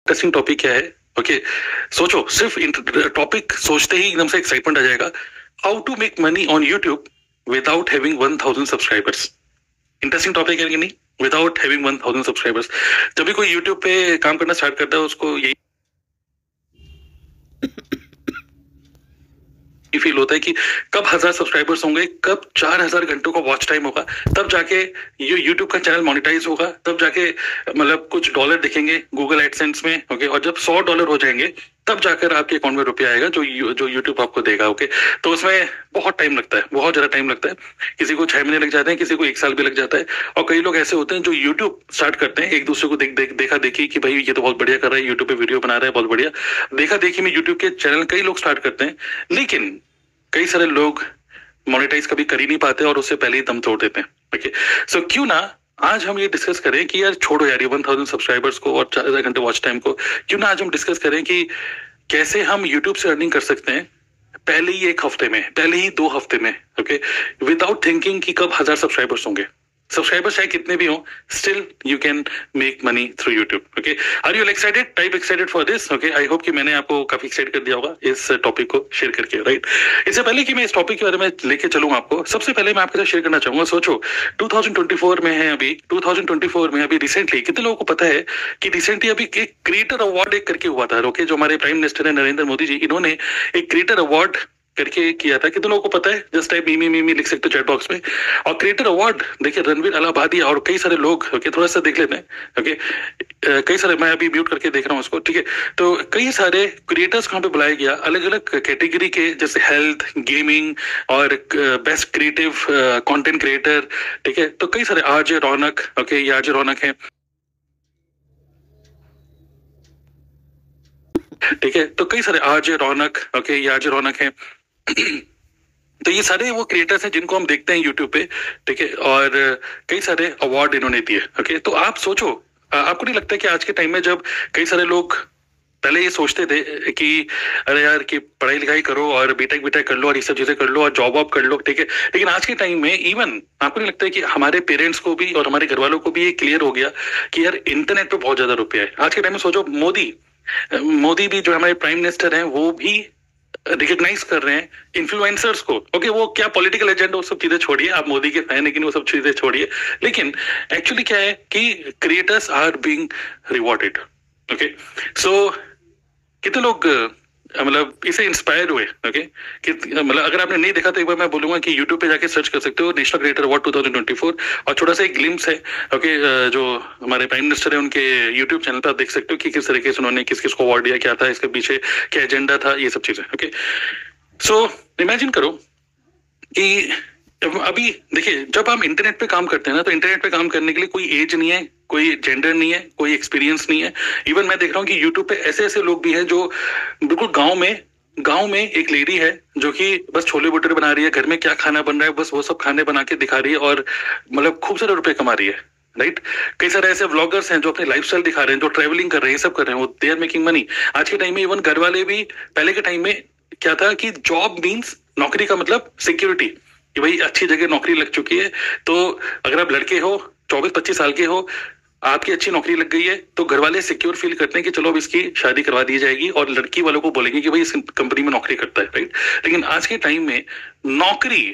Interesting topic क्या है? Okay, सोचो, सिर्फ टॉपिक सोचते ही एकदम से एक्साइटमेंट आ जाएगा। How to make money on YouTube without having 1000 subscribers. Interesting topic है कि नहीं? Without having 1000 subscribers. जब भी कोई यूट्यूब पे काम करना स्टार्ट करता है उसको यही फील होता है कि कब 1000 सब्सक्राइबर्स होंगे, कब 4000 घंटों का वॉच टाइम होगा, तब जाके ये यूट्यूब का चैनल मोनेटाइज होगा, तब जाके मतलब कुछ डॉलर दिखेंगे गूगल एडसेंस में। ओके, और जब $100 हो जाएंगे तब जाकर आपके अकाउंट में रुपया आएगा जो यूट्यूब आपको देगा। ओके, तो उसमें बहुत टाइम लगता है, बहुत ज्यादा टाइम लगता है। किसी को 6 महीने लग जाते हैं, किसी को 1 साल भी लग जाता है। और कई लोग ऐसे होते हैं जो यूट्यूब स्टार्ट करते हैं एक दूसरे को देखा देखी कि भाई ये तो बहुत बढ़िया कर रहा है, यूट्यूब पे वीडियो बना रहा है, बहुत बढ़िया। देखा देखी में यूट्यूब के चैनल कई लोग स्टार्ट करते हैं, लेकिन कई सारे लोग मोनेटाइज कभी कर ही नहीं पाते और उससे पहले ही दम तोड़ देते हैं। ओके, सो क्यों ना आज हम ये डिस्कस करें कि यार छोड़ो यार ये 1000 सब्सक्राइबर्स को और 4000 घंटे वॉच टाइम को। क्यों ना आज हम डिस्कस करें कि कैसे हम यूट्यूब से अर्निंग कर सकते हैं पहले ही 1 हफ्ते में, पहले ही 2 हफ्ते में। ओके, विदाउट थिंकिंग कि कब 1000 सब्सक्राइबर्स होंगे। सब्सक्राइबर्स चाहे कितने भी हो, still you can make money through YouTube. Okay, are you excited? Type excited for this. Okay, I hope कि मैंने आपको काफी एक्साइट कर दिया होगा इस टॉपिक को शेयर करके, राइट? इससे पहले कि मैं इस टॉपिक के बारे में लेके चलूँ आपको, सबसे पहले मैं आपके साथ शेयर करना चाहूंगा। सोचो 2024 में है अभी, 2024 में अभी रिसेंटली कितने लोगों को पता है कि रिसेंटली अभी एक क्रिएटर अवार्ड एक करके हुआ था। ओके, जो हमारे प्राइम मिनिस्टर है नरेंद्र मोदी जी, इन्होंने एक क्रिएटर अवार्ड करके किया था। कितने लोगों को पता है? जस्ट टाइप मीमी लिख सकते हो चैट बॉक्स में। और क्रिएटर अवार्ड देखिए रणवीर अलाहाबादी और कई सारे लोग, ओके थोड़ा सा देख लेते हैं। ओके, कई सारे, मैं अभी म्यूट करके देख रहा हूँ उसको, ठीक है। तो कई सारे क्रिएटर्स कहाँ पे बुलाया गया, अलग अलग कैटेगरी के, जैसे हेल्थ, गेमिंग और बेस्ट क्रिएटिव कंटेंट क्रिएटर, ठीक है। तो कई सारे, आरजे रौनक, ओके ये आरजे रौनक है, ठीक है। तो कई सारे आरजे रौनक, ओके ये आरजे रौनक है। तो ये सारे वो क्रिएटर्स हैं जिनको हम देखते हैं यूट्यूब पे, ठीक है। और कई सारे अवार्ड इन्होंने दिए। ओके, तो आप सोचो, आपको नहीं लगता कि आज के टाइम में जब कई सारे लोग पहले ये सोचते थे कि अरे यार कि पढ़ाई लिखाई करो और बीटेक कर लो और ये सब चीजें कर लो और जॉब वॉब कर लो, ठीक है। लेकिन आज के टाइम में इवन आपको नहीं लगता है कि हमारे पेरेंट्स को भी और हमारे घर वालों को भी ये क्लियर हो गया कि यार इंटरनेट पे बहुत ज्यादा रुपया है। आज के टाइम में सोचो, मोदी भी जो हमारे प्राइम मिनिस्टर हैं वो भी रिकॉग्नाइज कर रहे हैं इन्फ्लुएंसर्स को। ओके, वो क्या पॉलिटिकल एजेंडा, वो सब चीजें छोड़िए, आप मोदी के फैन, लेकिन वो सब चीजें छोड़िए। लेकिन एक्चुअली क्या है कि creators are being rewarded. Okay, so कितने लोग मतलब इसे इंस्पायर हुए। ओके, मतलब अगर आपने नहीं देखा तो एक बार मैं बोलूंगा कि यूट्यूब पे जाके सर्च कर सकते हो नेशनल क्रिएटर अवार्ड 2024 और छोटा सा एक ग्लिम्स है। ओके, जो हमारे प्राइम मिनिस्टर है उनके यूट्यूब चैनल पर आप देख सकते हो कि किस तरीके से उन्होंने किस किस को अवार्ड दिया, क्या था इसके पीछे, क्या एजेंडा था, ये सब चीजें। ओके, सो इमेजिन करो कि अभी देखिए, जब हम इंटरनेट पे काम करते हैं ना, तो इंटरनेट पे काम करने के लिए कोई एज नहीं है, कोई जेंडर नहीं है, कोई एक्सपीरियंस नहीं है। इवन मैं देख रहा हूँ कि यूट्यूब पे ऐसे ऐसे लोग भी हैं जो बिल्कुल गांव में एक लेडी है जो कि बस छोले भटूरे बना रही है, घर में क्या खाना बन रहा है बस वो सब खाने बना के दिखा रही है और मतलब खूब सारे रुपए कमा रही है, राइट। कई सारे ऐसे व्लॉगर्स हैं जो अपने लाइफस्टाइल दिखा रहे हैं, जो ट्रेवलिंग कर रहे हैं, ये सब कर रहे हैं, वो दे आर मेकिंग मनी। आज के टाइम में इवन घर वाले भी, पहले के टाइम में क्या था कि जॉब मीन्स नौकरी का मतलब सिक्योरिटी, कि भाई अच्छी जगह नौकरी लग चुकी है, तो अगर आप लड़के हो 24-25 साल के हो, आपकी अच्छी नौकरी लग गई है, तो घर वाले सिक्योर फील करते हैं कि चलो अब इसकी शादी करवा दी जाएगी और लड़की वालों को बोलेंगे कि भाई इस कंपनी में नौकरी करता है, राइट। लेकिन आज के टाइम में नौकरी,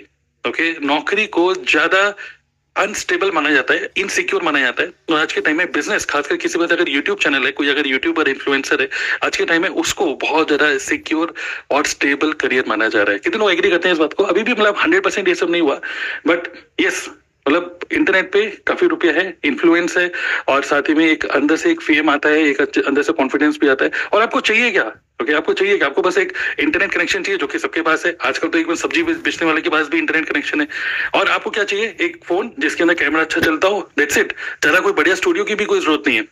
ओके, नौकरी को ज्यादा अनस्टेबल माना जाता है, इनसिक्योर माना जाता है। तो आज के टाइम में बिजनेस, खासकर किसी पास अगर यूट्यूब चैनल है, कोई अगर यूट्यूबर इन्फ्लुएंसर है, आज के टाइम में उसको बहुत ज्यादा सिक्योर और स्टेबल करियर माना जा रहा है। कितने लोग एग्री करते हैं इस बात को? अभी भी मतलब 100% ये सब नहीं हुआ, बट यस, मतलब इंटरनेट पे काफी रुपया है, इन्फ्लुएंस है और साथ ही में एक अंदर से एक फेम आता है, एक अंदर से कॉन्फिडेंस भी आता है। और आपको चाहिए क्या? ओके, आपको चाहिए क्या? आपको बस एक इंटरनेट कनेक्शन चाहिए, जो कि सबके पास है। आजकल तो एक सब्जी बेचने वाले के पास भी इंटरनेट कनेक्शन है। और आपको क्या चाहिए? एक फोन जिसके अंदर कैमरा अच्छा चलता हो, दैट्स इट। ज्यादा कोई बढ़िया स्टूडियो की भी कोई जरूरत नहीं है,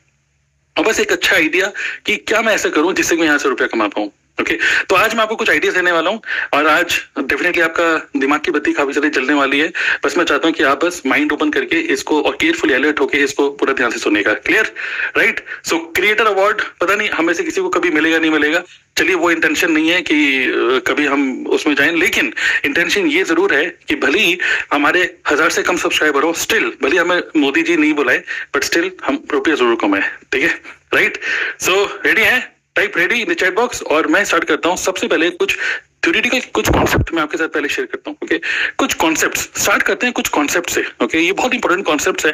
और बस एक अच्छा आइडिया कि क्या मैं ऐसा करूं जिससे मैं यहाँ से रुपया कमा पाऊं। ओके, तो आज मैं आपको कुछ आइडियाज देने वाला हूं और आज डेफिनेटली आपका दिमाग की बत्ती काफी सारी जलने वाली है। बस मैं चाहता हूं कि आप बस माइंड ओपन करके इसको और केयरफुली अलर्ट होके इसको पूरा ध्यान से सुनेगा। Clear, right? So creator award, पता नहीं हम में से किसी को कभी मिलेगा नहीं मिलेगा, चलिए वो इंटेंशन नहीं है कि कभी हम उसमें जाएं, लेकिन इंटेंशन ये जरूर है कि भले ही हमारे 1000 से कम सब्सक्राइबर हो, स्टिल भले हमें मोदी जी नहीं बुलाए, बट स्टिल हम रुपये जरूर कमाए, ठीक है। राइट? सो रेडी है? Type ready in the chat box और मैं स्टार्ट करता हूँ। सबसे पहले कुछ थ्योरेटिकल कुछ कॉन्सेप्ट मैं आपके साथ पहले शेयर करता हूँ। ओके, कुछ कॉन्सेप्ट्स स्टार्ट करते हैं कुछ कॉन्सेप्ट से। ओके, ये बहुत इंपॉर्टेंट कॉन्सेप्ट्स है।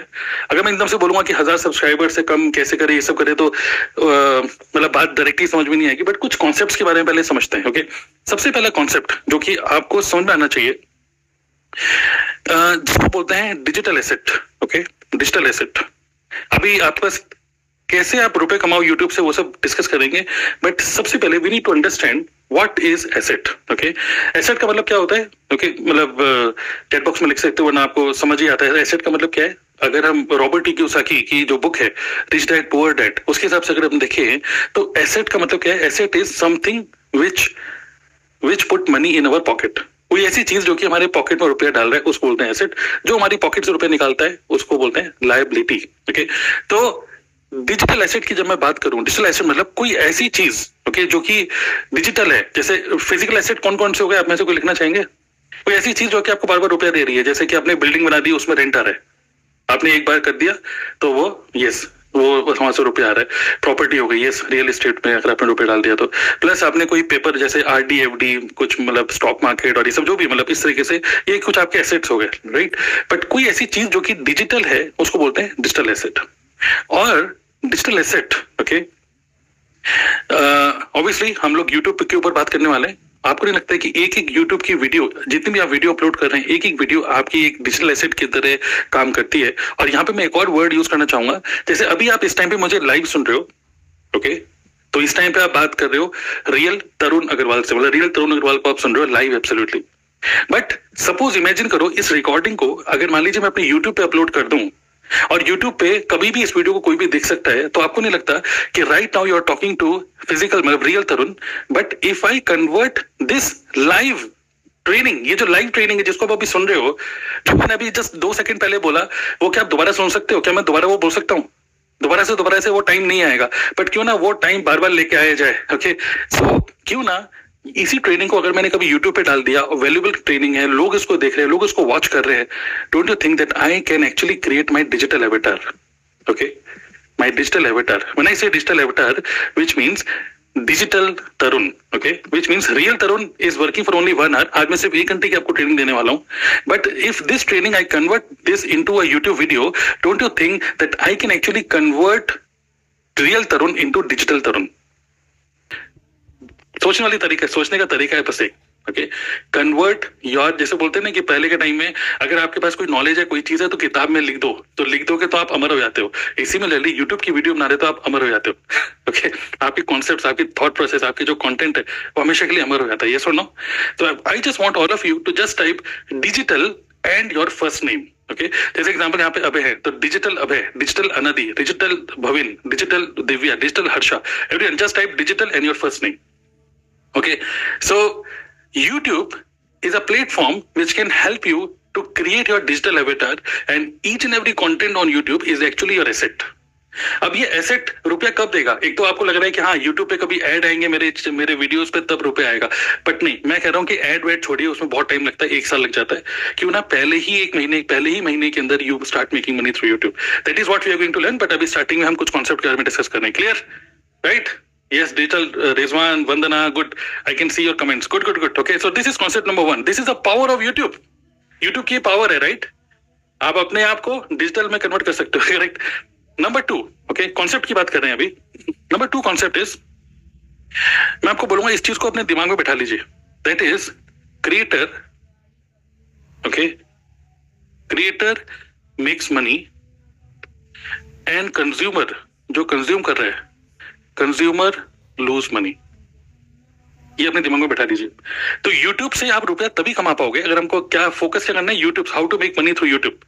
अगर मैं एकदम से बोलूंगा कि 1000 सब्सक्राइबर से कम कैसे करें, ये सब करें, तो मतलब बात डायरेक्टली समझ में नहीं आएगी, बट कुछ कॉन्सेप्ट्स के बारे में पहले समझते हैं। ओके, सबसे पहला कॉन्सेप्ट जो कि आपको समझ में आना चाहिए, जिसको बोलते हैं digital asset. Okay, digital asset. अभी आपके पास कैसे आप रुपए कमाओ यूट्यूब से, वो सब डिस्कस करेंगे, बट सबसे पहले we need to understand what is asset. Okay, asset का मतलब क्या होता है? ओके, मतलब चैट बॉक्स में लिख सकते हो वरना आपको समझ ही आता है एसेट का मतलब क्या है। अगर हम रॉबर्ट टी कियोसाकी की जो बुक है रिच डैड पुअर डैड, उसके हिसाब से अगर हम देखें तो एसेट का मतलब क्या है? Asset is something which put money in our pocket. कोई ऐसी चीज जो कि हमारे पॉकेट में रुपया डाल रहा है उसको बोलते हैं एसेट। जो हमारी पॉकेट से रुपया निकालता है उसको बोलते हैं लायबिलिटी। ओके, तो डिजिटल एसेट की जब मैं बात करूं, डिजिटल एसेट मतलब कोई ऐसी चीज ओके जो कि डिजिटल है। जैसे फिजिकल एसेट कौन कौन से हो गए, आप में से कोई लिखना चाहेंगे? कोई ऐसी चीज जो कि आपको बार बार रुपया दे रही है, जैसे कि आपने बिल्डिंग बना दी, उसमें रेंट आ रहा है, आपने एक बार कर दिया तो वो यस वो वहां से रुपया आ रहा है। प्रॉपर्टी हो गई, यस रियल एस्टेट में अगर आपने रुपए डाल दिया तो। प्लस आपने कोई पेपर जैसे आरडी एफडी, कुछ मतलब स्टॉक मार्केट और ये सब जो भी, मतलब इस तरीके से ये कुछ आपके एसेट्स हो गए, राइट? बट कोई ऐसी चीज जो कि डिजिटल है उसको बोलते हैं डिजिटल एसेट। और डिजिटल एसेट ओके, ऑब्वियसली हम लोग यूट्यूब के ऊपर बात करने वाले हैं। आपको नहीं लगता है कि एक एक यूट्यूब की वीडियो, जितनी भी आप वीडियो अपलोड कर रहे हैं, एक एक वीडियो आपकी एक डिजिटल एसेट की तरह काम करती है? और यहाँ पे मैं एक और वर्ड यूज करना चाहूंगा, जैसे अभी आप इस टाइम पे मुझे लाइव सुन रहे हो, ओके, तो इस टाइम पे आप बात कर रहे हो रियल तरुण अग्रवाल से, मतलब रियल तरुण अग्रवाल को आप सुन रहे हो live, absolutely. But suppose imagine करो इस रिकॉर्डिंग को अगर मान लीजिए मैं अपने यूट्यूब पे अपलोड कर दूं और YouTube पे कभी भी इस वीडियो को कोई भी देख सकता है, तो आपको नहीं लगता कि right now you are talking to physical मतलब real Tarun, but if I convert this live training, ये जो लाइव ट्रेनिंग है जिसको आप अभी सुन रहे हो, जो मैंने अभी जस्ट 2 सेकंड पहले बोला, वो क्या आप दोबारा सुन सकते हो? क्या मैं दोबारा वो बोल सकता हूँ? दोबारा से वो टाइम नहीं आएगा, बट क्यों ना वो टाइम बार बार लेके आया जाए। ओके, सो क्यों ना इसी ट्रेनिंग को अगर मैंने कभी YouTube पे डाल दिया, वैल्यूएबल ट्रेनिंग है, लोग इसको देख रहे हैं, लोग इसको वॉच कर रहे हैं, don't you think that I can actually create my digital avatar? Okay, my digital avatar, when I say digital avatar which means digital Tarun, okay, which means real Tarun is working for only 1 hour. आज मैं सिर्फ 1 घंटे की आपको training देने वाला हूं, but if this training I convert this into a YouTube video, don't you think that I can actually convert real Tarun into digital Tarun? सोचने वाली तरीका, सोचने का तरीका है बस एक। ओके, कन्वर्ट योर, जैसे बोलते हैं ना कि पहले के टाइम में अगर आपके पास कोई नॉलेज है, कोई चीज है, तो किताब में लिख दो, तो लिख दोगे तो आप अमर हो जाते हो। इसी में ले ली यूट्यूब की वीडियो बना रहे तो आप अमर हो जाते हो। ओके, आपके कॉन्सेप्ट्स, आपकी थॉट प्रोसेस, आपके जो कंटेंट है वो हमेशा के लिए अमर हो जाता है। यस और नो? तो I just want all of you to just type digital and your first name. Okay, जैसे एग्जांपल यहाँ पे अभय है, तो digital Abhay, digital Anadi, digital Bhavin, digital Divya, digital Harsha, everyone just type digital and your first name. Okay, so YouTube is a platform which can help you to create your digital avatar, and each and every content on YouTube is actually your asset. अब ये asset रुपया कब देगा? एक तो आपको लग रहा है कि हाँ YouTube पे कभी ऐड आएंगे मेरे वीडियोस पे तब रुपया आएगा, बट नहीं, मैं कह रहा हूँ कि ऐड वेड छोड़िए, उसमें बहुत टाइम लगता है, 1 साल लग जाता है। क्यों ना पहले ही महीने के अंदर you start making money through YouTube। That is what we are going to learn, but अभी स्टार्टिंग में हम कुछ कॉन्सेप्ट के बारे में डिस्कस कर रहे हैं। Clear? Right? Yes, digital, Rizwan, Vandana, good. I can see your comments. Good. Okay, so this is concept number 1. This is the power of YouTube. YouTube की power है, right? आप अपने आप को डिजिटल में कन्वर्ट कर सकते हो, राइट? नंबर 2, ओके, कॉन्सेप्ट की बात कर रहे हैं अभी। नंबर 2 कॉन्सेप्ट इज, मैं आपको बोलूंगा इस चीज को अपने दिमाग में बैठा लीजिए, that is creator, okay, creator makes money and consumer, जो कंज्यूम कर रहे हैं, कंज्यूमर लूज मनी। ये अपने दिमाग में बैठा दीजिए। तो YouTube से आप रुपया तभी कमा पाओगे अगर हमको क्या फोकस क्या करना है, YouTube, how to make money through YouTube।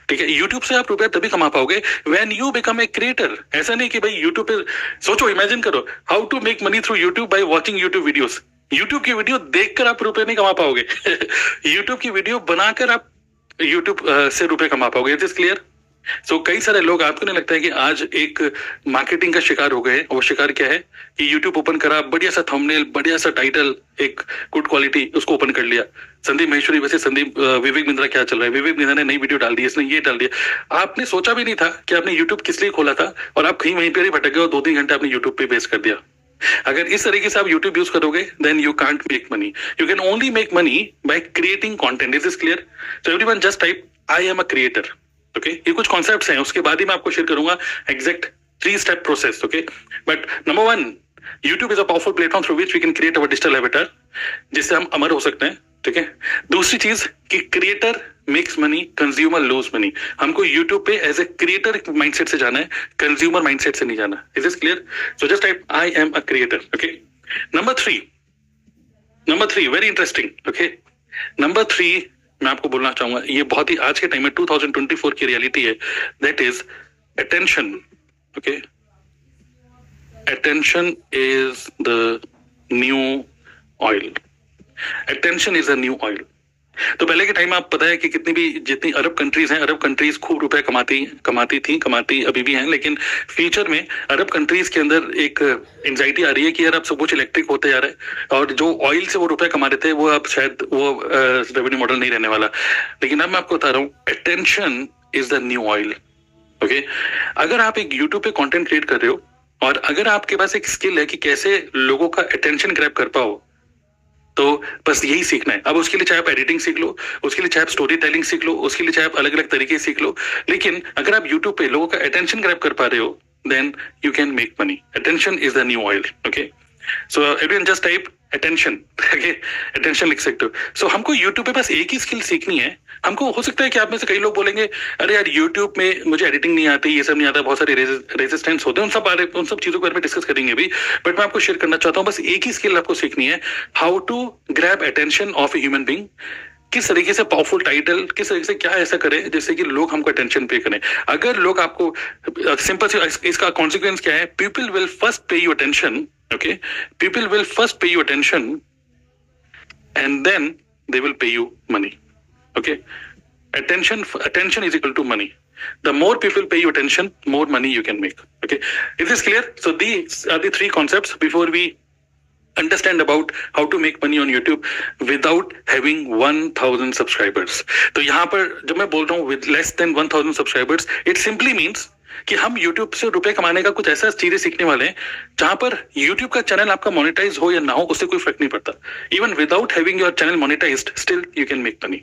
ठीक है, YouTube से आप रुपया तभी कमा पाओगे when you become a creator. ऐसा नहीं कि भाई YouTube पे सोचो, इमेजिन करो how to make money through YouTube by watching YouTube videos. YouTube की वीडियो देखकर आप रुपये नहीं कमा पाओगे। YouTube की वीडियो बनाकर आप YouTube से रुपये कमा पाओगे। It is clear? सो कई सारे लोग, आपको नहीं लगता है कि आज एक मार्केटिंग का शिकार हो गए हैं? वो शिकार क्या है कि यूट्यूब ओपन करा, बढ़िया सा थंबनेल, बढ़िया सा टाइटल, एक गुड क्वालिटी, उसको ओपन कर लिया। संदीप महेश्वरी वैसे विवेक बिंद्रा क्या चल रहा है, विवेक बिंद्रा ने नई वीडियो डाल दी, इसने ये डाल दिया। आपने सोचा भी नहीं था कि आपने यूट्यूब किस लिए खोला था, और आप कहीं वहीं पर ही भटक गए और 2-3 घंटे आपने यूट्यूब पे वेस्ट कर दिया। अगर इस तरीके से आप YouTube यूज करोगे, then you can't make money. You can only make money by creating content. Is this clear? So everyone just type I am a creator. Okay, ये कुछ कॉन्सेप्ट्स हैं, उसके बाद ही मैं आपको शेयर करूंगा exact 3 step process. Okay, but number 1, YouTube is a powerful platform through which we can create our digital avatar, जिससे हम अमर हो सकते हैं। ठीक है, दूसरी चीज कि creator makes money, consumer lose money. हमको यूट्यूब पे एज ए क्रिएटर माइंडसेट से जाना है, कंज्यूमर माइंडसेट से नहीं जाना। Is this clear? So just type I am a creator. Okay, number 3 very interesting. Okay, number 3 मैं आपको बोलना चाहूंगा, ये बहुत ही आज के टाइम में 2024 की रियलिटी है, that is attention. Okay, attention is the new oil. Attention is a new oil. तो पहले के टाइम में आप पता है कि जितनी अरब कंट्रीज हैं, अरब कंट्रीज खूब रुपए कमाती अभी भी हैं, लेकिन फ्यूचर में अरब कंट्रीज के अंदर एक एंजाइटी आ रही है कि यार अब सब कुछ इलेक्ट्रिक होते जा रहा है, और जो ऑयल से वो रुपए कमा रहे थे, वो अब शायद वो रेवेन्यू मॉडल नहीं रहने वाला। लेकिन अब मैं आपको बता रहा हूँ, attention is the new oil. Okay, अगर आप एक यूट्यूब पे कॉन्टेंट क्रिएट कर रहे हो, और अगर आपके पास एक स्किल है कि कैसे लोगों का अटेंशन ग्रैब कर पाओ, तो बस यही सीखना है। अब उसके लिए चाहे आप एडिटिंग सीख लो, उसके लिए चाहे आप स्टोरी टेलिंग सीख लो, उसके लिए चाहे आप अलग अलग तरीके सीख लो, लेकिन अगर आप यूट्यूब पे लोगों का अटेंशन ग्रैब कर पा रहे हो, then you can make money. Attention is the new oil. Okay, so everyone just type attention. Okay, attention लिख सकते हो। सो हमको यूट्यूब पे बस एक ही स्किल सीखनी है। हमको हो सकता है कि आप में से कई लोग बोलेंगे, अरे यार यूट्यूब में मुझे एडिटिंग नहीं आती, ये सब नहीं आता, बहुत सारे रेजिस्टेंस होते हैं, उन सब चीजों के बारे में डिस्कस करेंगे भी। बट मैं आपको शेयर करना चाहता हूँ, बस एक ही स्किल आपको सीखनी है, how to grab attention of a human being. किस तरीके से पावरफुल टाइटल, किस तरीके से क्या ऐसा करें जिससे कि लोग हमको अटेंशन पे करें। अगर लोग आपको सिंपल से, इसका कॉन्सिक्वेंस क्या है, पीपल विल फर्स्ट पे you attention. Okay, people will first pay you attention and then they will pay you money. Okay, attention is equal to money. The more people pay you attention, more money you can make. Okay, is this clear? So these are the 3 concepts before we understand about how to make money on YouTube without having 1000 subscribers. तो यहाँ पर जब मैं बोल रहा हूँ with less than 1000 subscribers, it simply means कि हम YouTube से रुपए कमाने का कुछ ऐसा चीजें सीखने वाले हैं जहां पर YouTube का चैनल आपका मोनेटाइज हो या ना हो, उससे कोई फर्क नहीं पड़ता। Even without having your channel monetized, still you can make money.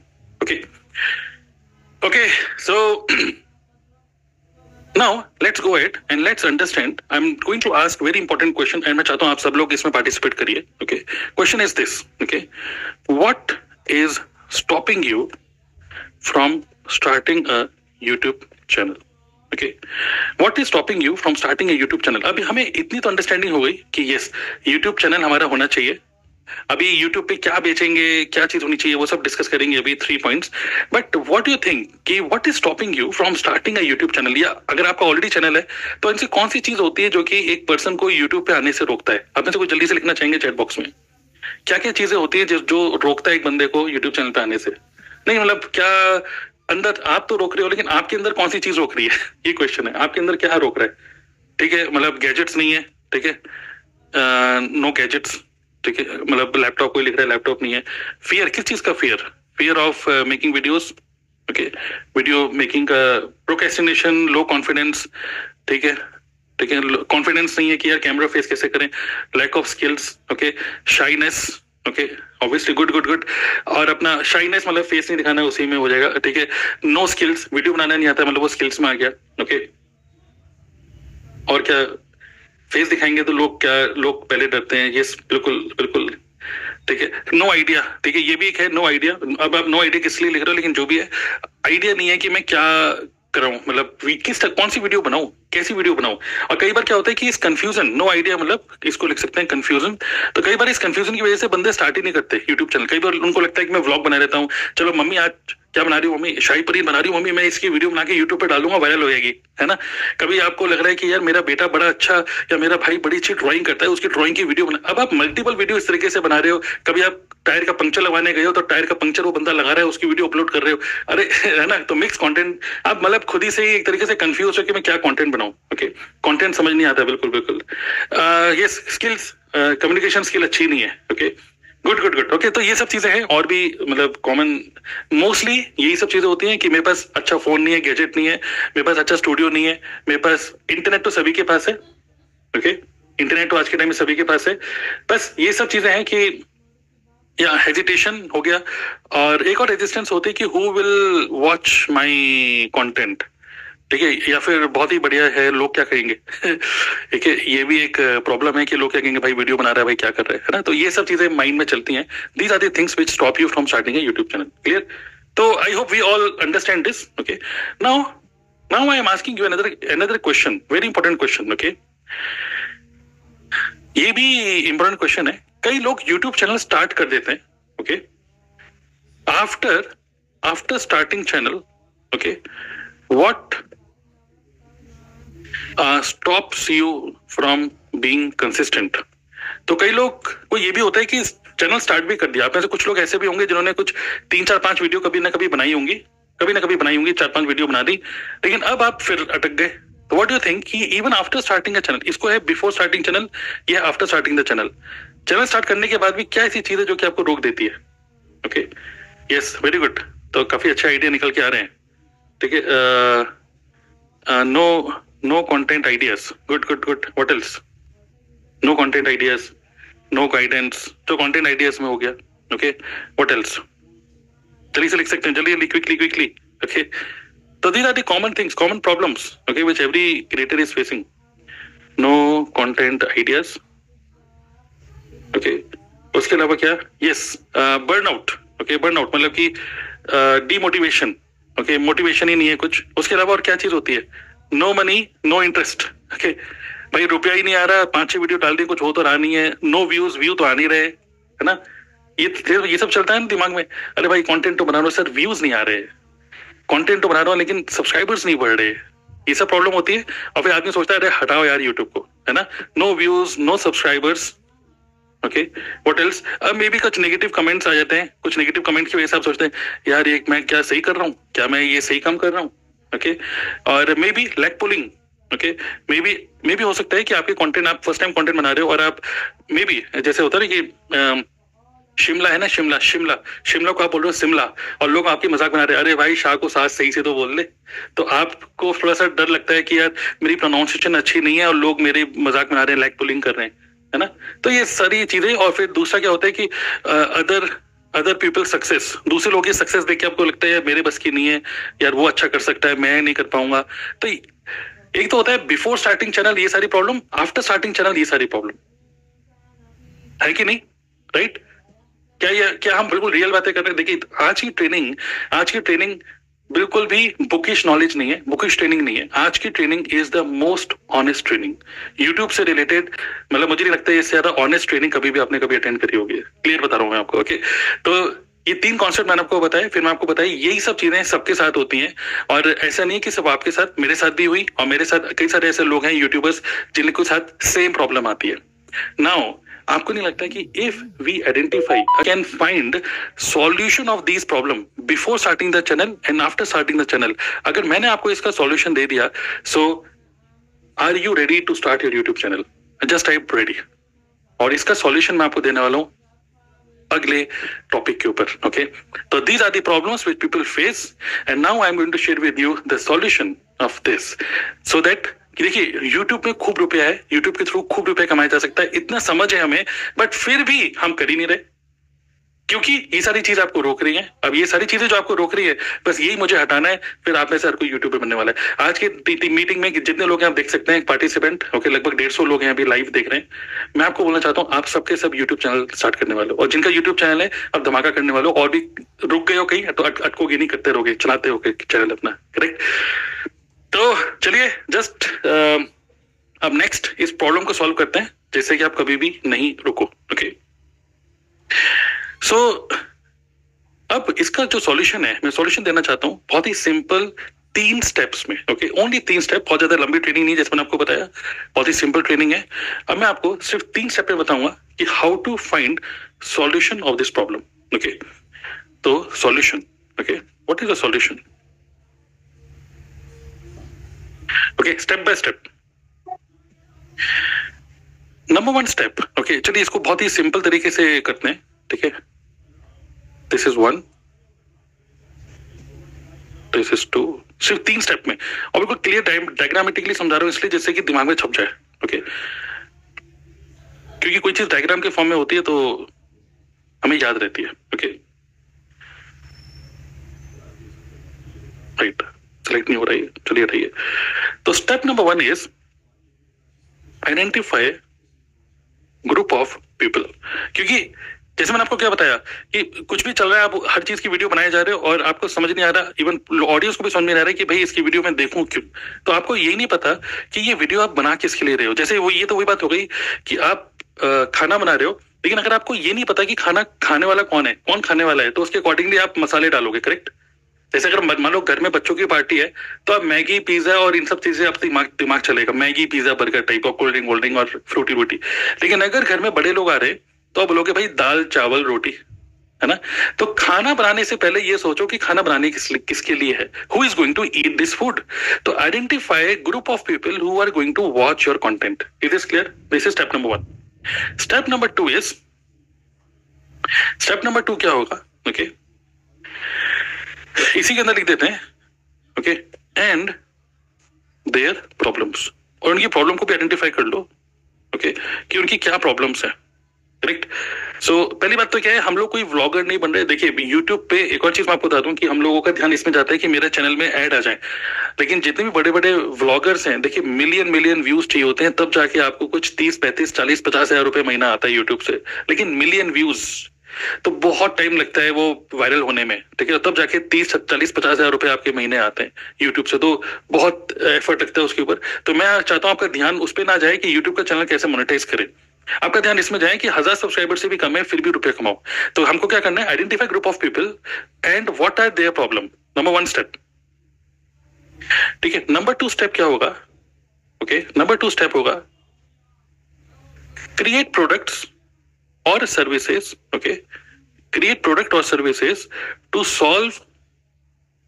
Okay, so now let's go ahead and let's understand. I am going to ask very important question, and मैं चाहता हूं आप सब लोग इसमें पार्टिसिपेट करिए। ओके, question is this. Okay, what is stopping you from starting a YouTube channel? Okay, what is stopping you from starting a YouTube channel? अभी हमें इतनी तो अंडरस्टैंडिंग हो गई कि यस, YouTube चैनल हमारा होना चाहिए। अभी YouTube पे क्या बेचेंगे, क्या चीज होनी चाहिए, वो सब डिस्कस करेंगे अभी 3 points. But what you think कि what is stopping you from starting a YouTube channel? या अगर आपका ऑलरेडी चैनल है तो इनसे कौन सी चीज होती है जो कि एक पर्सन को YouTube पे आने से रोकता है? आप में से कोई जल्दी से लिखना चाहेंगे चैट बॉक्स में, क्या क्या चीजें होती है जो रोकता है एक बंदे को YouTube चैनल पे आने से? नहीं मतलब क्या अंदर आप तो रोक रहे हो, लेकिन आपके अंदर कौन सी चीज रोक रही है, ये क्वेश्चन है। आपके अंदर क्या रोक रहा है? ठीक है, मतलब गैजेट्स नहीं है, ठीक है, नो गैजेट्स, ठीक है, मतलब लैपटॉप कोई लिख रहा है लैपटॉप नहीं है। फियर, किस चीज का fear? Fear of making videos. Okay, video making का प्रोक्रेस्टिनेशन, लो कॉन्फिडेंस, ठीक है, कॉन्फिडेंस नहीं है कि यार कैमरा फेस कैसे करें, lack of skills, okay, shyness, okay, obviously good. और अपना शाइनेस मतलब फेस नहीं दिखाना, उसी में हो जाएगा, ठीक है। नो स्किल्स, वीडियो बनाना नहीं आता, मतलब वो स्किल्स में आ गया। ओके, और क्या, फेस दिखाएंगे तो लोग पहले डरते हैं। यस, बिल्कुल, ठीक है। नो आइडिया, ठीक है, ये भी एक है, नो आइडिया। अब आप नो आइडिया किस लिए लिख रहे हो, लेकिन जो भी है, आइडिया नहीं है कि मैं क्या कराऊं, मतलब कौन सी वीडियो बनाऊं, कैसी वीडियो बनाऊं। और कई बार क्या होता है कि इस कंफ्यूजन, नो आइडिया मतलब इसको लिख सकते हैं कंफ्यूजन। तो कई बार इस कंफ्यूजन की वजह से बंदे स्टार्ट ही नहीं करते यूट्यूब चैनल। कई बार उनको लगता है कि मैं व्लॉग बना लेता हूँ, चलो मम्मी आज क्या बना रही हो मम्मी? शाही पनीर बना रही हूँ मम्मी, मैं इसकी वीडियो बना के यूट्यूब पे डालूंगा, वायरल हो जाएगी, है ना। कभी आपको लग रहा है कि यार मेरा बेटा बड़ा अच्छा या मेरा भाई बड़ी अच्छी ड्राइंग करता है, उसकी ड्राइंग की वीडियो बना। अब आप मल्टीपल वीडियो इस तरीके से बना रहे हो। कभी आप टायर का पंक्चर लगवाने गए हो तो टायर का पंक्चर वो बंदा लगा रहा है, उसकी वीडियो अपलोड कर रहे हो, अरे है ना। तो मिक्स कंटेंट, आप मतलब खुद ही से एक तरीके से कंफ्यूज हो कि मैं क्या कंटेंट बनाऊं। ओके, कंटेंट समझ नहीं आता, बिल्कुल बिल्कुल। ये स्किल्स, कम्युनिकेशन स्किल अच्छी नहीं है। Okay, good good good. Okay, तो ये सब चीजें हैं और भी मतलब कॉमन, मोस्टली यही सब चीजें होती हैं कि मेरे पास अच्छा फोन नहीं है, गैजेट नहीं है, मेरे पास अच्छा स्टूडियो नहीं है, मेरे पास इंटरनेट तो सभी के पास है। ओके, इंटरनेट तो आज के टाइम में सभी के पास है। बस ये सब चीजें हैं कि या हेजिटेशन हो गया, और एक और रेजिस्टेंस होती है कि who will watch my content, ठीक है, या फिर बहुत ही बढ़िया है, लोग क्या कहेंगे ठीक है, ये भी एक प्रॉब्लम है कि लोग क्या कहेंगे, भाई वीडियो बना रहा है, भाई क्या कर रहा है ना। तो ये सब चीजें माइंड में चलती हैं। These are the things which stop you from starting a YouTube channel. Clear? तो I hope we all understand this. Okay, now now I am asking you another question, very important question. Okay, ये भी important question है। कई लोग YouTube channel start कर देते हैं, okay, after starting channel, okay, what stops you from being consistent? तो कई लोग को ये भी होता है कि चैनल स्टार्ट भी कर दिया। आप में से कुछ लोग ऐसे भी होंगे जिन्होंने कुछ 3 4 5 वीडियो कभी ना कभी बनाई होंगी, 4 5 वीडियो बना दी, लेकिन अब आप फिर अटक गए। तो व्हाट डू यू थिंक कि even after starting a channel, इसको है बिफोर स्टार्टिंग चैनल या after starting the channel, channel start करने के बाद भी क्या ऐसी चीज है जो कि आपको रोक देती है? Okay, yes, very good. तो काफी अच्छे आइडिया निकल के आ रहे हैं, ठीक है। No content ideas, good good good. What else? No content ideas, no guidance, तो कंटेंट आइडियाज में हो गया। Okay, what else? जल्दी से लिख सकते हैं, जल्दी जल्दी, क्विकली क्विकली। ओके, तो these are the common things, common problems, okay, which every creator is facing. No content ideas, okay, उसके अलावा क्या? Yes, burnout. ओके, बर्नआउट मतलब कि डीमोटिवेशन, ओके, मोटिवेशन ही नहीं है कुछ। उसके अलावा और क्या चीज होती है? No money, no interest. Okay, भाई रुपया ही नहीं आ रहा, 5 6 वीडियो डाल दी, कुछ हो तो रहा नहीं है। नो व्यूज, व्यू तो आ नहीं रहे, है ना। ये सब चलता है ना दिमाग में। अरे भाई कंटेंट तो बना रहा हूँ सर, व्यूज नहीं आ रहे, कंटेंट तो बना रहा हूँ लेकिन सब्सक्राइबर्स नहीं बढ़ रहे, ये सब प्रॉब्लम होती है। और फिर आदमी सोचता है अरे हटाओ यार यूट्यूब को, है ना। No views, no subscribers, okay, what else? अब मे बी कुछ नेगेटिव कमेंट्स आ जाते हैं, कुछ नेगेटिव कमेंट की वजह से आप सोचते हैं यार ये मैं क्या सही कर रहा हूँ, क्या मैं ये सही काम कर रहा हूँ? ओके, और may be lag pulling. Okay, may be हो सकता है कि आपके कंटेंट, आप फर्स्ट टाइम कंटेंट बना रहे हो और आप मे बी, जैसे होता है ना कि शिमला है ना, शिमला को आप बोल रहे हो शिमला, और लोग आपकी मजाक बना रहे हैं, अरे भाई शाह को साथ सही से तो बोल ले। तो आपको थोड़ा सा डर लगता है कि यार मेरी प्रोनाउंसिएशन अच्छी नहीं है और लोग मेरे मजाक बना रहे हैं, लैग पुलिंग कर रहे हैं, है ना। तो ये सारी चीजें। और फिर दूसरा क्या होता है कि अदर पीपल सक्सेस, दूसरे लोगों की सक्सेस देख के आपको लगता है यार मेरे बस की नहीं है, यार वो अच्छा कर सकता है, मैं नहीं कर पाऊंगा। तो एक तो होता है बिफोर स्टार्टिंग चैनल ये सारी प्रॉब्लम, आफ्टर स्टार्टिंग चैनल ये सारी प्रॉब्लम, है कि नहीं? राइट? क्या हम बिल्कुल रियल बातें कर रहे हैं? देखिए आज की ट्रेनिंग बिल्कुल भी बुकिश नॉलेज नहीं है, बुकिश ट्रेनिंग नहीं है। आज की training is the most honest training YouTube से रिलेटेड। मतलब मुझे नहीं लगता है इससे ज्यादा ऑनेस्ट ट्रेनिंग कभी भी आपने कभी अटेंड करी होगी। क्लियर बता रहा हूँ मैं आपको। ओके, तो ये 3 कॉन्सेप्ट मैंने आपको बताया, फिर मैं आपको बताई, यही सब चीजें सबके साथ होती हैं। और ऐसा नहीं कि सब आपके साथ, मेरे साथ भी हुई, और मेरे साथ कई सारे ऐसे लोग हैं यूट्यूबर्स जिनके साथ सेम प्रॉब्लम आती है। नाउ आपको नहीं लगता कि if we identify can find solution of this problem before starting the channel and after starting the channel, अगर मैंने आपको इसका सॉल्यूशन दे दिया, so are you ready to start your YouTube channel? Just type ready, और इसका solution मैं आपको देने वाला हूं अगले टॉपिक के ऊपर। ओके, तो these are the problems which people face and now I am going to share with you the solution of this, so that कि देखिए यूट्यूब में खूब रुपया है, यूट्यूब के थ्रू खूब रुपया कमाया जा सकता है, इतना समझ है हमें, बट फिर भी हम कर ही नहीं रहे क्योंकि ये सारी चीज आपको रोक रही है। अब ये सारी चीजें जो आपको रोक रही है, बस यही मुझे हटाना है, फिर आप में से हर कोई यूट्यूब पे बनने वाला है। आज की मीटिंग में जितने लोग हैं आप देख सकते हैं, पार्टिसिपेंट, ओके, लगभग 150 लोग हैं अभी लाइव देख रहे हैं। मैं आपको बोलना चाहता हूँ आप सबके सब यूट्यूब चैनल स्टार्ट करने वाले हो, और जिनका यूट्यूब चैनल है अब धमाका करने वाले हो, और भी रुक गए हो कहीं तो अटकोगे नहीं, करते रहोगे, चलाते रहोगे चैनल अपना। करेक्ट? तो चलिए जस्ट अब नेक्स्ट इस प्रॉब्लम को सॉल्व करते हैं, जैसे कि आप कभी भी नहीं रुको। ओके, सो अब इसका जो सॉल्यूशन है, मैं सॉल्यूशन देना चाहता हूँ बहुत ही सिंपल 3 स्टेप्स में। ओके, ओनली 3 स्टेप, बहुत ज्यादा लंबी ट्रेनिंग नहीं, जैसे मैंने आपको बताया बहुत ही सिंपल ट्रेनिंग है। अब मैं आपको सिर्फ 3 स्टेप में बताऊंगा कि how to find solution of this problem. Okay, तो solution, okay, what is the solution? Okay, step by step. Number 1 step, okay, चलिए इसको बहुत ही सिंपल तरीके से करते हैं, ठीक है। दिस इज 1, दिस इज 2, सिर्फ 3 स्टेप में, और बिल्कुल क्लियर डायग्रामेटिकली समझा रहा हूं इसलिए जिससे कि दिमाग में छप जाए। ओके, क्योंकि कोई चीज डायग्राम के फॉर्म में होती है तो हमें याद रहती है। ओके, राइट, सेलेक्ट नहीं हो रही है, चलिए हटाइए। तो step number 1 is identify group of people. क्योंकि जैसे मैंने आपको क्या बताया कि कुछ भी चल रहा है, आप हर चीज की वीडियो बनाए जा रहे हो और आपको समझ नहीं आ रहा, इवन ऑडियंस को भी समझ नहीं आ रहा है कि भाई इसकी वीडियो मैं देखूं क्यों। तो आपको यही नहीं पता कि ये वीडियो आप बना किसके लिए रहे हो। जैसे वो, ये तो वही बात हो गई कि आप खाना बना रहे हो, लेकिन अगर आपको ये नहीं पता कि खाना खाने वाला कौन है, कौन खाने वाला है, तो उसके अकॉर्डिंगली आप मसाले डालोगे, करेक्ट। जैसे अगर मान लो घर में बच्चों की पार्टी है तो आप मैगी पिज्जा और इन सब चीजें आप दिमाग चलेगा, मैगी पिज्जा बर्गर टाइप और कोल्ड ड्रिंक और फ्रूटी रोटी। लेकिन अगर घर में बड़े लोग आ रहे तो आप बोलोगे भाई दाल चावल रोटी, है ना। तो खाना बनाने से पहले ये सोचो कि खाना बनाने किसके लिए है, who is going to eat this food. तो identify group of people who are going to watch your content. It is clear? This is step number 1। Step number 2 is, step number 2 क्या होगा? ओके, इसी के अंदर लिख देते हैं, okay, and their problems, और उनकी प्रॉब्लम को भी आइडेंटिफाई कर लो, ओके, कि उनकी क्या प्रॉब्लम्स है, करेक्ट। सो पहली बात तो क्या है, हम लोग कोई व्लॉगर नहीं बन रहे। देखिए यूट्यूब पे एक और चीज मैं आपको बता दूं कि हम लोगों का ध्यान इसमें जाता है कि मेरे चैनल में ऐड आ जाए, लेकिन जितने भी बड़े बड़े व्लॉगर्स हैं, देखिए मिलियन व्यूज चाहिए होते हैं तब जाके आपको कुछ 30 35 40 50 हजार रुपए महीना आता है यूट्यूब से। लेकिन मिलियन व्यूज तो बहुत टाइम लगता है वो वायरल होने में, ठीक है, तब जाके 30 40 50 हजार रुपए आपके महीने आते हैं यूट्यूब से। तो बहुत एफर्ट लगता है उसके ऊपर। तो मैं चाहता हूं आपका ध्यान उस पर ना जाए कि यूट्यूब का चैनल कैसे मोनेटाइज करे, आपका ध्यान इसमें जाए कि 1000 सब्सक्राइबर से भी कम है फिर भी रुपए कमाओ। तो हमको क्या करना है, identify group of people and what are their problem, number 1 step, ठीक है। नंबर 2 स्टेप क्या होगा? ओके, नंबर 2 स्टेप होगा क्रिएट प्रोडक्ट्स और सर्विसेज, ओके, क्रिएट प्रोडक्ट और services to solve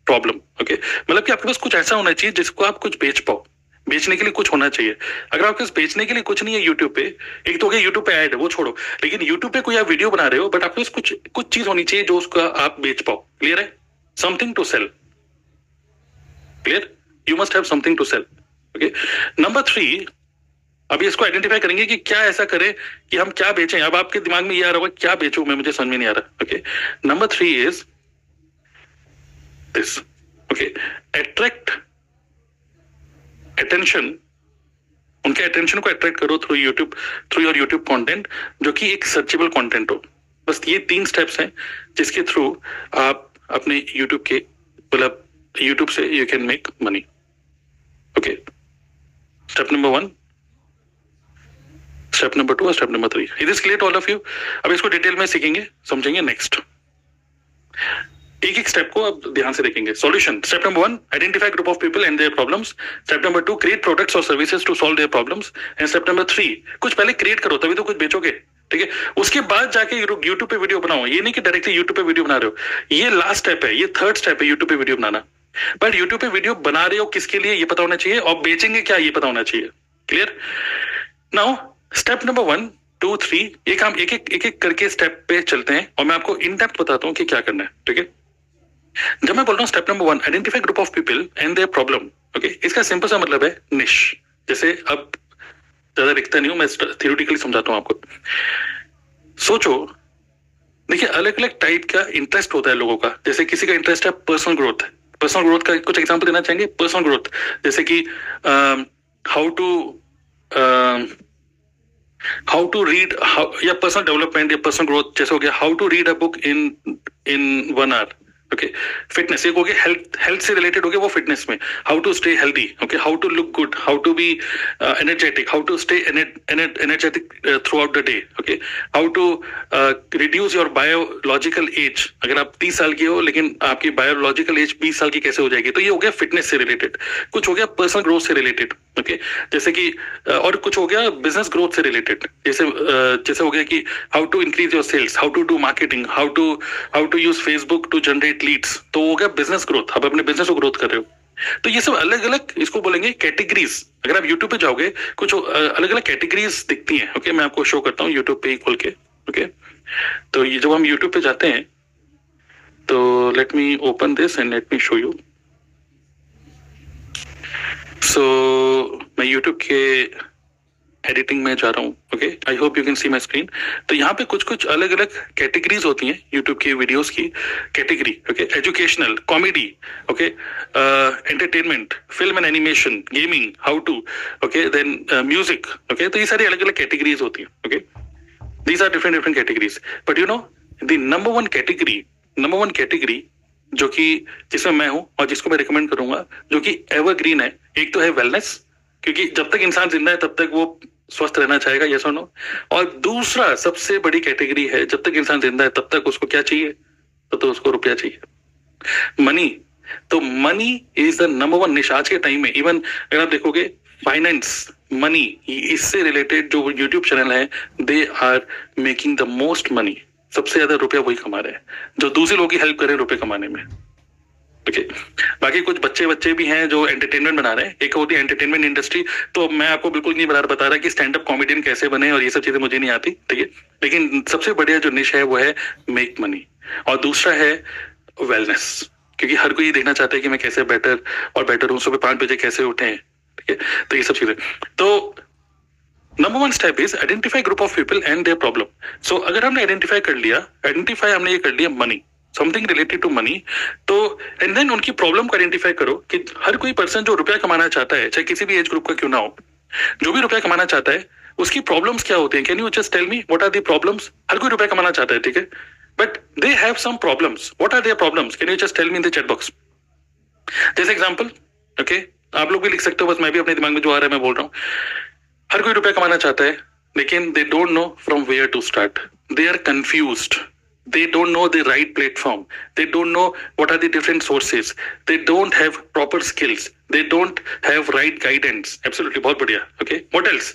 problem. Okay, मतलब कि आपके पास कुछ ऐसा होना चाहिए जिसको आप कुछ बेच पाओ, बेचने के लिए कुछ होना चाहिए। अगर आपके पास बेचने के लिए कुछ नहीं है यूट्यूब पे, एक तो हो गया यूट्यूब पे ऐड है वो छोड़ो, लेकिन यूट्यूब पे कोई आप वीडियो बना रहे हो बट आपके पास कुछ चीज होनी चाहिए जो उसका आप बेच पाओ। क्लियर है? Something to sell, clear, you must have something to sell. Okay, number 3, अभी इसको आइडेंटिफाई करेंगे कि क्या ऐसा करें कि हम क्या बेचें। अब आपके दिमाग में ये आ रहा होगा क्या बेचूं मैं, मुझे समझ में नहीं आ रहा। Okay, number 3 is this, okay, attract attention, उनके अटेंशन को अट्रैक्ट करो through YouTube, through your YouTube content, जो कि एक सर्चेबल कंटेंट हो। बस ये 3 स्टेप्स हैं जिसके थ्रू आप अपने यूट्यूब के, मतलब यूट्यूब से you can make money. Okay, step number 1, step number 2 और step number 3। It is clear to all of you? अब इसको डिटेल में सीखेंगे, समझेंगे नेक्स्ट। एक स्टेप को अब ध्यान से देखेंगे। Solution, step number 1, identify group of people and their problems. Step number 2, create products और services to solve their problems. And step number 3, कुछ पहले क्रिएट करो तभी तो कुछ बेचोगे, ठीक है। उसके बाद जाके यूट्यूब पे वीडियो बनाओ, ये नहीं कि डायरेक्टली यूट्यूब पे वीडियो बना रहे हो। ये लास्ट स्टेप है, ये 3rd स्टेप है यूट्यूब पे वीडियो बनाना। बट यूट्यूब पे वीडियो बना रहे हो किसके लिए ये पता होना चाहिए, और बेचेंगे क्या ये पता होना चाहिए। क्लियर? नाउ स्टेप नंबर 1 2 3, एक हम एक एक करके स्टेप पे चलते हैं और मैं आपको इन डेप्थ बताता हूं कि क्या करना है, ठीक है। जब मैं बोल रहा हूँ step number 1, identify group of people and their problem, okay, इसका सिंपल सा मतलब है निश। जैसे अब ज्यादा लिखता नहीं हूं मैं, थ्योरेटिकली समझाता हूं आपको। सोचो, देखिए अलग अलग टाइप का इंटरेस्ट होता है लोगों का। जैसे किसी का इंटरेस्ट है पर्सनल ग्रोथ, पर्सनल ग्रोथ का कुछ एग्जांपल देना चाहेंगे। पर्सनल ग्रोथ जैसे कि हाउ टू रीड, या पर्सनल डेवलपमेंट या पर्सनल ग्रोथ, जैसे हो गया how to read a book in 1 hour, okay fitness एक हो गया, हेल्थ से रिलेटेड हो गया वो फिटनेस में, how to stay healthy, okay how to look good, how to be energetic, how to stay energetic throughout the day, okay how to reduce your biological age, अगर आप 30 साल की हो लेकिन आपकी बायोलॉजिकल एज 20 साल की कैसे हो जाएगी, तो ये हो गया फिटनेस से रिलेटेड। कुछ हो गया पर्सनल ग्रोथ से रिलेटेड, ओके जैसे कि और कुछ हो गया बिजनेस ग्रोथ से रिलेटेड, जैसे हो गया कि how to increase your sales, how to do marketing, how to use Facebook to generate leads, तो हो गया बिजनेस ग्रोथ, आप अपने बिजनेस को ग्रोथ कर रहे हो। तो ये सब अलग अलग इसको बोलेंगे कैटेगरीज। अगर आप यूट्यूब पे जाओगे कुछ अलग अलग कैटेगरीज दिखती हैं, ओके मैं आपको शो करता हूँ यूट्यूब पे ही खोल के, ओके तो ये जब हम यूट्यूब पे जाते हैं तो let me open this and let me show you. So मैं यूट्यूब के एडिटिंग में जा रहा हूँ, okay I hope you can see my screen. तो यहाँ पे कुछ कुछ अलग अलग कैटेगरीज होती हैं यूट्यूब की वीडियोस की category, okay educational, comedy, okay entertainment, film and animation, gaming, how to, okay then music, okay तो ये सारी अलग अलग कैटेगरीज होती हैं, okay these are different different categories. But you know the number one category जो कि जिसमें मैं हूं और जिसको मैं रिकमेंड करूंगा, जो कि एवरग्रीन है, एक तो है वेलनेस, क्योंकि जब तक इंसान जिंदा है तब तक वो स्वस्थ रहना चाहेगा, यस और नो। और दूसरा सबसे बड़ी कैटेगरी है, जब तक इंसान जिंदा है तब तक उसको क्या चाहिए, तो उसको रुपया चाहिए, मनी। तो money is the number one niche आज के टाइम में। इवन अगर आप देखोगे फाइनेंस, मनी, इससे रिलेटेड जो यूट्यूब चैनल है they are making the most money, सबसे ज्यादा रुपया वही कमा रहे हैं जो दूसरे लोगों की हेल्प कर रहे हैं रुपए कमाने में, ओके बाकी कुछ बच्चे भी हैं जो एंटरटेनमेंट बना रहे हैं, एक होती है एंटरटेनमेंट इंडस्ट्री। तो मैं आपको बिल्कुल नहीं बता रहा कि स्टैंड अप कॉमेडियन कैसे बने और ये सब चीजें मुझे नहीं आती, ठीक है लेकिन सबसे बढ़िया जो निश है वो है मेक मनी, और दूसरा है वेलनेस, क्योंकि हर कोई ये देखना चाहता है कि मैं कैसे बेटर हूँ, सुबह 5 बजे कैसे उठे, ठीक है तो ये सब चीजें। तो number one step is identify group of people and their problem. So अगर हमने हमने ये कर लिया money, something related to money, तो एंड देन उनकी प्रॉब्लम को आइडेंटिफाई करो कि हर कोई पर्सन जो रुपया कमाना चाहता है, चाहे किसी भी एज ग्रुप का क्यों ना हो, जो भी रुपया कमाना चाहता है उसकी प्रॉब्लम्स क्या होती हैं, can you just tell me what are the problems. हर कोई रुपया कमाना चाहता है, ठीक है but they have some problems, what are their problems, can you just tell me in the chat box. जैसे एग्जांपल, ओके आप लोग भी लिख सकते हो, बस मैं भी अपने दिमाग में जो आ रहा है मैं बोल रहा हूँ। हर कोई रुपया कमाना चाहता है लेकिन they don't know from where to start, they are confused, they don't know the right platform, they don't know what are the different sources, they don't have proper skills, they don't have right guidance। Absolutely, बहुत बढ़िया, okay what else,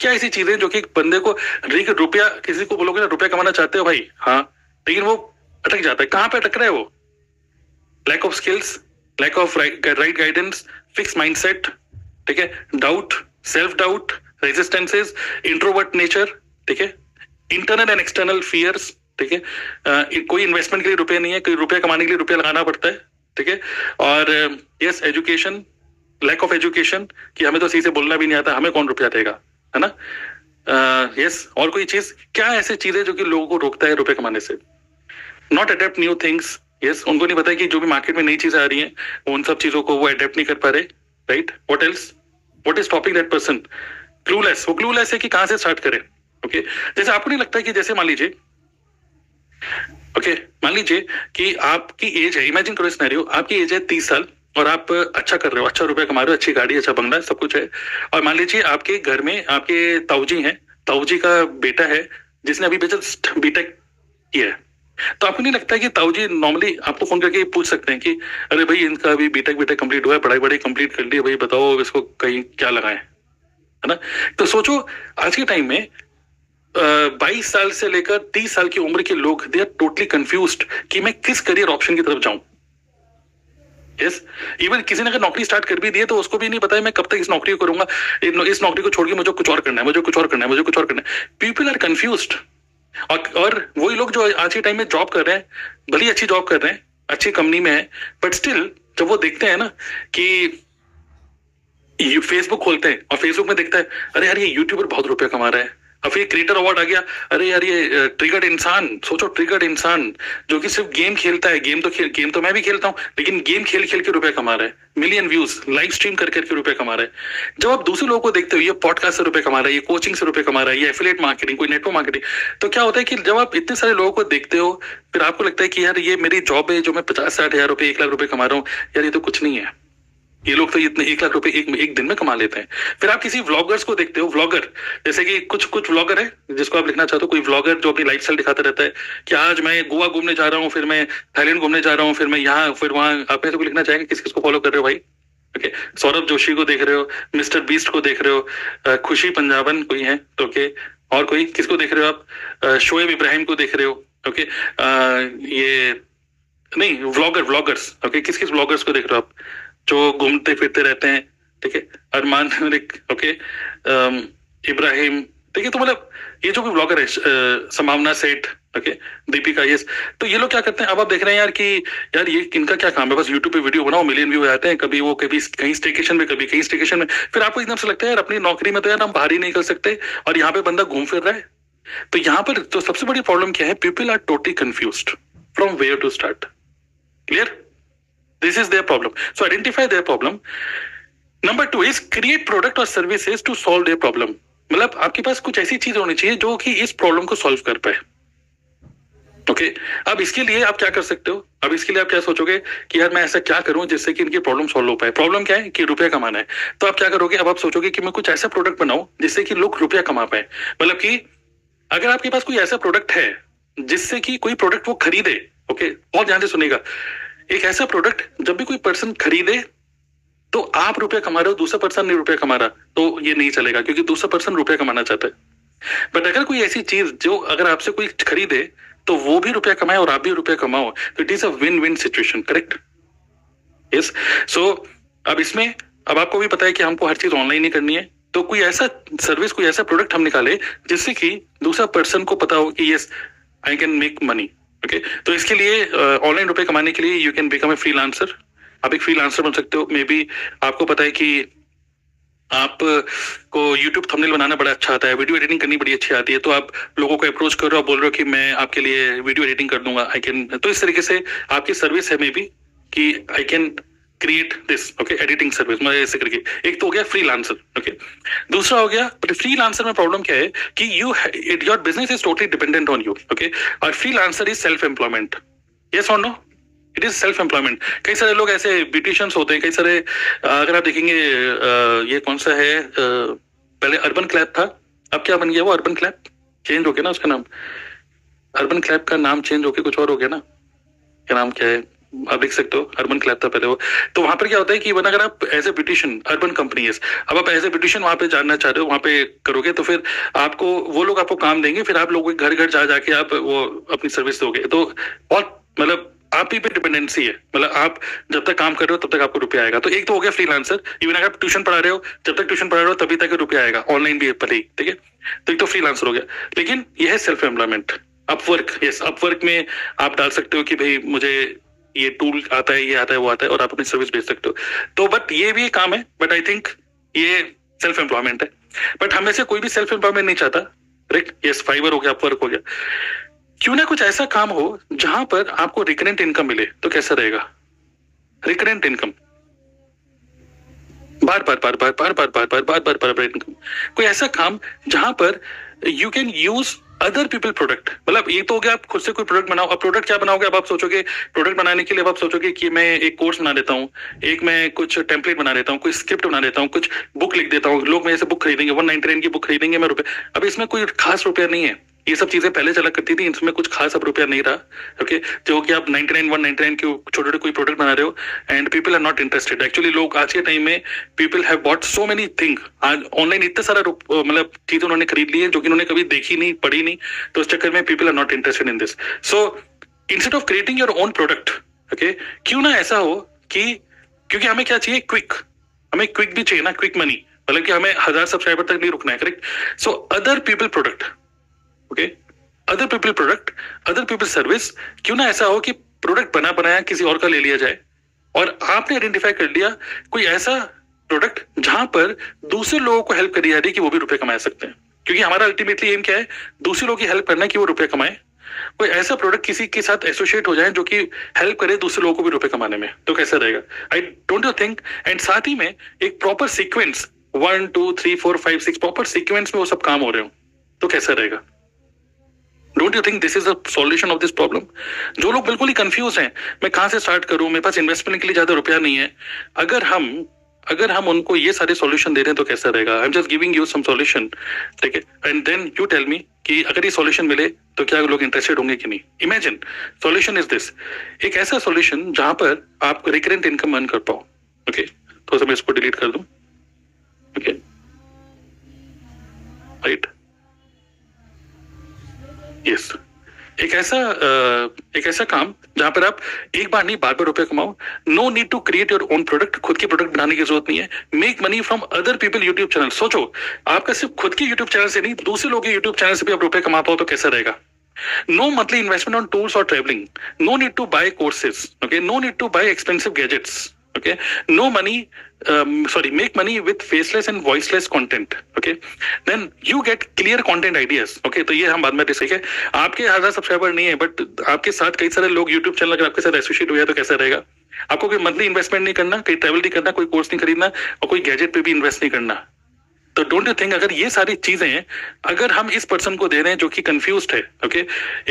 क्या ऐसी चीजें जो कि बंदे को रुपया, किसी को बोलोगे ना रुपया कमाना चाहते हो भाई, हाँ लेकिन वो अटक जाता है, कहाँ पे अटक रहा है वो, lack of skills, lack of right guidance, fix mindset, ठीक है doubt, self doubt, resistances, introvert nature, ठीक है इंटरनल एंड एक्सटर्नल फियर्स, ठीक है कोई इन्वेस्टमेंट के लिए रुपया नहीं है, कोई रुपया कमाने के लिए रुपया लगाना पड़ता है, ठीक है और yes education, lack of education कि हमें तो सही से बोलना भी नहीं आता, हमें कौन रुपया देगा, है ना यस और कोई चीज, क्या ऐसी चीजें जो कि लोगों को रोकता है रुपये कमाने से, not adapt new things, yes उनको नहीं पता है कि जो भी मार्केट में नई चीजें आ रही हैं उन सब चीजों को वो अडेप्ट नहीं कर पा रहे, right what else, what is stopping that person, clueless, वो क्लूलेस है कि कहां से स्टार्ट करें, ओके जैसे आपको नहीं लगता कि जैसे मान लीजिए मान लीजिए कि आपकी एज है, इमेजिन करो सिनेरियो, आपकी एज है 30 साल और आप अच्छा कर रहे हो, अच्छा रुपया कमा रहे हो, अच्छी गाड़ी, अच्छा बंगला, सब कुछ है, और मान लीजिए आपके घर में आपके ताऊजी हैं, ताऊजी का बेटा है जिसने अभी जस्ट बीटेक किया है, तो आपको नहीं लगता है कि ताऊजी नॉर्मली आपको फोन करके पूछ सकते हैं कि अरे भाई इनका अभी बीटेक कंप्लीट हुआ है, पढ़ाई कंप्लीट कर ली है, भाई बताओ इसको कहीं क्या लगाएं, है ना। तो सोचो आज के टाइम में 22 साल से लेकर 30 साल की उम्र के लोग दे आर टोटली कंफ्यूज्ड कि मैं किस करियर ऑप्शन की तरफ जाऊं। यस इवन किसी ने अगर नौकरी स्टार्ट कर भी दी है तो उसको भी नहीं पता है मैं कब तक इस नौकरी को करूंगा, इस नौकरी को छोड़ के मुझे कुछ और करना है, मुझे कुछ और करना है। पीपल आर कंफ्यूज्ड, और वही लोग जो आज के टाइम में जॉब कर रहे हैं, भले ही अच्छी जॉब कर रहे हैं, अच्छी कंपनी में है, बट स्टिल जब वो देखते हैं ना कि फेसबुक खोलते हैं और फेसबुक में देखता है अरे यार ये यूट्यूबर बहुत रुपया कमा रहा है, अब ये क्रिएटर अवार्ड आ गया, अरे यार ये ट्रिगर्ड इंसान, सोचो ट्रिगर्ड इंसान जो कि सिर्फ गेम खेलता है, गेम तो मैं भी खेलता हूँ, लेकिन गेम खेल खेल के रुपए कमा रहा है, मिलियन व्यूज लाइव स्ट्रीम कर करके रुपए कमा रहा है। जब आप दूसरे लोगों को देखते हो ये पॉडकास्ट से रुपए कमा रहा है, ये कोचिंग से रुपए कमा रहा है, ये एफिलिएट मार्केटिंग, कोई नेटवर्क मार्केटिंग, तो क्या होता है कि जब आप इतने सारे लोगों को देखते हो फिर आपको लगता है कि यार ये मेरी जॉब है जो मैं 50-60 हजार रुपए 1 लाख रुपए कमा रहा हूँ, यार ये तो कुछ नहीं है, ये लोग तो इतने 1 लाख रुपए एक दिन में कमा लेते हैं। फिर आप किसी व्लॉगर्स को देखते हो, व्लॉगर जैसे कि कुछ व्लॉगर है जिसको आप लिखना चाहते हो, कोई व्लॉगर जो अपनी लाइफस्टाइल दिखाता रहता है कि आज मैं गोवा घूमने जा रहा हूँ, फिर मैं थाईलैंड घूमने जा रहा हूँ, फिर मैं यहाँ फिर वहां, आप में से कोई लिखना चाहेंगे किस किस को फॉलो कर रहे हो भाई? ओके, सौरभ जोशी को देख रहे हो, मिस्टर बीस्ट को देख रहे हो, खुशी पंजाबन कोई है तो ओके, और कोई किसको देख रहे हो आप? शोएब इब्राहिम को देख रहे हो, ओके, ये नहीं व्लॉगर्स, ओके, किस किस व्लॉगर्स को देख रहे हो आप जो घूमते फिरते रहते हैं, ठीक है, अरमान मलिक, ओके, इब्राहिम, ठीक है, तो मतलब ये जो भी ब्लॉगर है, संभावना सेठ, ओके, दीपिका, यस, तो ये लोग क्या करते हैं, अब आप देख रहे हैं यार कि यार ये इनका क्या काम है, बस यूट्यूब पे वीडियो बनाओ, मिलियन व्यू आते हैं, कभी वो कभी कहीं स्टेकेशन में, कभी कहीं स्टेकेशन में, फिर आपको एकदम से लगता है यार अपनी नौकरी में तो यार हम बाहर ही नहीं कर सकते, और यहाँ पे बंदा घूम फिर रहा है। तो यहाँ पर तो सबसे बड़ी प्रॉब्लम क्या है, people are totally confused from where to start. Clear? This is their problem. So identify their problem. Number 2 is create product or services to solve their problem. मतलब आपके पास कुछ ऐसी चीज होनी चाहिए जो कि इस प्रॉब्लम को सॉल्व कर पाए। ओके, अब इसके लिए आप क्या कर सकते हो, अब इसके लिए आप क्या सोचोगे कि यार मैं ऐसा क्या करूं जिससे कि इनकी प्रॉब्लम सॉल्व हो पाए। प्रॉब्लम क्या है कि रुपया कमाना है, तो आप क्या करोगे, अब आप सोचोगे कि मैं कुछ ऐसा प्रोडक्ट बनाऊं जिससे कि लोग रुपया कमा पाए। मतलब कि अगर आपके पास कोई ऐसा प्रोडक्ट है जिससे कि कोई प्रोडक्ट वो खरीदे, ओके, बहुत ध्यान से सुनेगा, एक ऐसा प्रोडक्ट जब भी कोई पर्सन खरीदे तो आप रुपया कमा रहे हो, दूसरा पर्सन नहीं रुपया कमा रहा, तो ये नहीं चलेगा क्योंकि दूसरा पर्सन रुपया कमाना चाहता है। बट अगर कोई ऐसी चीज जो अगर आपसे कोई खरीदे तो वो भी रुपया कमाए और आप भी रुपया कमाओ, तो it is a win win situation, correct? Yes. So अब इसमें अब आपको भी पता है कि हमको हर चीज ऑनलाइन ही करनी है, तो कोई ऐसा सर्विस, कोई ऐसा प्रोडक्ट हम निकाले जिससे कि दूसरा पर्सन को पता हो कि yes I can make money. Okay, तो इसके लिए ऑनलाइन रुपए कमाने के लिए you can become a freelancer. आप एक फ्रीलांसर बन सकते हो। मे बी आपको पता है कि आप को यूट्यूब थंबनेल बनाना बड़ा अच्छा आता है, वीडियो एडिटिंग करनी बड़ी अच्छी आती है, तो आप लोगों को अप्रोच कर रहे हो, बोल रहे हो कि मैं आपके लिए वीडियो एडिटिंग कर दूंगा, आई कैन, तो इस तरीके से आपकी सर्विस है मे बी कि I can create this, okay, editing service, मैं ऐसे करके। एक तो हो गया फ्रीलांसर, ओके। दूसरा हो गया फ्रीलांसर में प्रॉब्लम क्या है कि your business is totally dependent on you, okay, और freelancer is self employment. Yes और no? It is self employment. कई सारे लोग ऐसे ब्यूटिशियंस होते हैं, कई सारे, अगर आप देखेंगे ये कौन सा है, पहले अर्बन क्लैप था, अब क्या बन गया वो, अर्बन क्लैप चेंज हो गया ना उसका नाम, अर्बन क्लैप का नाम चेंज होके कुछ और हो गया ना, क्या नाम क्या है आप देख सकते हो, अर्बन क्लैप था पहले वो। तो वहां पर क्या होता है कि अगर आप as a beautician, Urban Company है, अब आप एज ए ब्यूटिशियन वहां पे जानना चाह रहे हो, वहां पे करोगे तो फिर आपको वो लोग आपको काम देंगे, फिर आप लोगों के घर घर जा जाके आप वो अपनी सर्विस दोगे, तो बहुत मतलब आप ही पे डिपेंडेंसी है, मतलब आप जब तक काम कर रहे हो तब तक आपको रुपया आएगा। तो एक तो हो गया फ्रीलांसर, इवन अगर आप ट्यूशन पढ़ा रहे हो, जब तक ट्यूशन पढ़ा रहे हो तभी तक रुपया आएगा, ऑनलाइन भी भले ही, ठीक है। तो एक तो फ्रीलांसर हो गया, लेकिन यह है self employment. Upwork, yes, Upwork में आप डाल सकते हो कि भाई मुझे ये टूल आता है, ये आता है, वो आता है, और आप अपनी सर्विस बेच सकते हो। तो बट ये भी काम है, बट आई थिंक ये सेल्फ एम्प्लॉयमेंट है, बट हमें से कोई भी सेल्फ एम्प्लॉयमेंट नहीं चाहता, राइट? यस, फाइवर हो गया, अपवर्क हो गया। क्यों ना कुछ ऐसा काम हो जहां पर आपको रिकरेंट इनकम मिले, तो कैसा रहेगा? रिकरेंट इनकम, बार बार बार बार बार बार बार बार बार बार बार बार इनकम। कोई ऐसा काम जहां पर you can use other people product. मतलब ये तो हो गया आप खुद से कोई प्रोडक्ट बनाओ। अब प्रोडक्ट क्या बनाओगे? अब आप सोचोगे प्रोडक्ट बनाने के लिए, अब आप सोचोगे कि मैं एक कोर्स बना देता हूँ, एक मैं कुछ टेम्पलेट बना देता हूँ, कोई स्क्रिप्ट बना देता हूँ, कुछ बुक लिख देता हूँ, लोग मेरे से बुक खरीदेंगे, 199 की बुक खरीदेंगे, मैं रुपए। अब इसमें कोई खास रुपया नहीं है, ये सब चीजें पहले चला करती थी, इसमें कुछ खास अब रुपया नहीं रहा, ओके। जो कि आप 99 199 के छोटे छोटे कोई प्रोडक्ट बना रहे हो and people are not interested. Actually लोग आज के टाइम में people have bought so many thing, आज ऑनलाइन इतने सारा मतलब चीजें उन्होंने खरीद ली है जो कि उन्होंने कभी देखी नहीं, पढ़ी नहीं, तो उस चक्कर में people are not interested in this. So instead of creating your own product, okay, क्यों ना ऐसा हो कि, क्योंकि हमें क्या चाहिए, क्विक, हमें क्विक भी चाहिए ना, क्विक मनी, मतलब कि हमें 1000 सब्सक्राइबर तक नहीं रुकना है, correct? So other people product, okay, other people product, other people service. क्यों ना ऐसा हो कि प्रोडक्ट बना बनाया किसी और का ले लिया जाए और आपने आइडेंटिफाई कर लिया कोई ऐसा प्रोडक्ट जहां पर दूसरे लोगों को हेल्प करी जा रही है कि वो भी रुपए कमा सकते हैं। क्योंकि हमारा अल्टीमेटली एम क्या है, दूसरे लोगों की हेल्प करना है कि वो रुपए कमाए। कोई ऐसा प्रोडक्ट किसी के साथ एसोसिएट हो जाए जो कि हेल्प करे दूसरे लोगों को भी रुपए कमाने में, तो कैसा रहेगा? I don't you think? And साथ ही में एक प्रॉपर सीक्वेंस 1 2 3 4 5 6 प्रॉपर सीक्वेंस में वो सब काम हो रहे हो, तो कैसा रहेगा? Don't you think this is a solution of this problem? जो लोग बिल्कुल ही कंफ्यूज हैं, मैं कहां से स्टार्ट करूं, मेरे पास इन्वेस्टमेंट के लिए ज्यादा रुपया नहीं है, अगर हम उनको ये सारे सॉल्यूशन दे रहे हैं तो कैसा रहेगा? I am just giving you some solution, ठीक है, and then you tell me कि अगर ये सॉल्यूशन मिले तो क्या लोग इंटरेस्टेड होंगे कि नहीं। इमेजिन सॉल्यूशन इज दिस, एक ऐसा सॉल्यूशन जहां पर आप रिकरेंट इनकम अर्न कर पाओ। ओके, तो मैं इसको डिलीट कर दूं। ओके, राइट, यस, एक ऐसा काम जहां पर आप एक बार नहीं बार बार रुपए कमाओ। No need to create your own product, खुद की प्रोडक्ट बनाने की जरूरत नहीं है। Make money from other people YouTube channel. सोचो, आपका सिर्फ खुद के यूट्यूब चैनल से नहीं, दूसरे लोगों के यूट्यूब चैनल से भी आप रुपए कमा पाओ तो कैसा रहेगा? No monthly investment on tools or traveling. No need to buy courses. Okay. No need to buy expensive gadgets. Okay. No money. Make money with faceless and voiceless content. Okay. Then you get clear content ideas. Okay. तो ये हम बाद में discuss है। आपके 1000 subscriber नहीं है, but आपके साथ कई सारे लोग यूट्यूब चैनल अगर आपके साथ एसोसिएट हुआ है तो कैसा रहेगा? आपको कोई मंथली इन्वेस्टमेंट नहीं करना, कहीं ट्रैवल नहीं करना, कोई कोर्स नहीं खरीदना और कोई गैजेट पे भी इन्वेस्ट नहीं करना। तो डोंट यू थिंक अगर ये सारी चीजें अगर हम इस पर्सन को दे रहे हैं जो कि कंफ्यूज्ड है, ओके,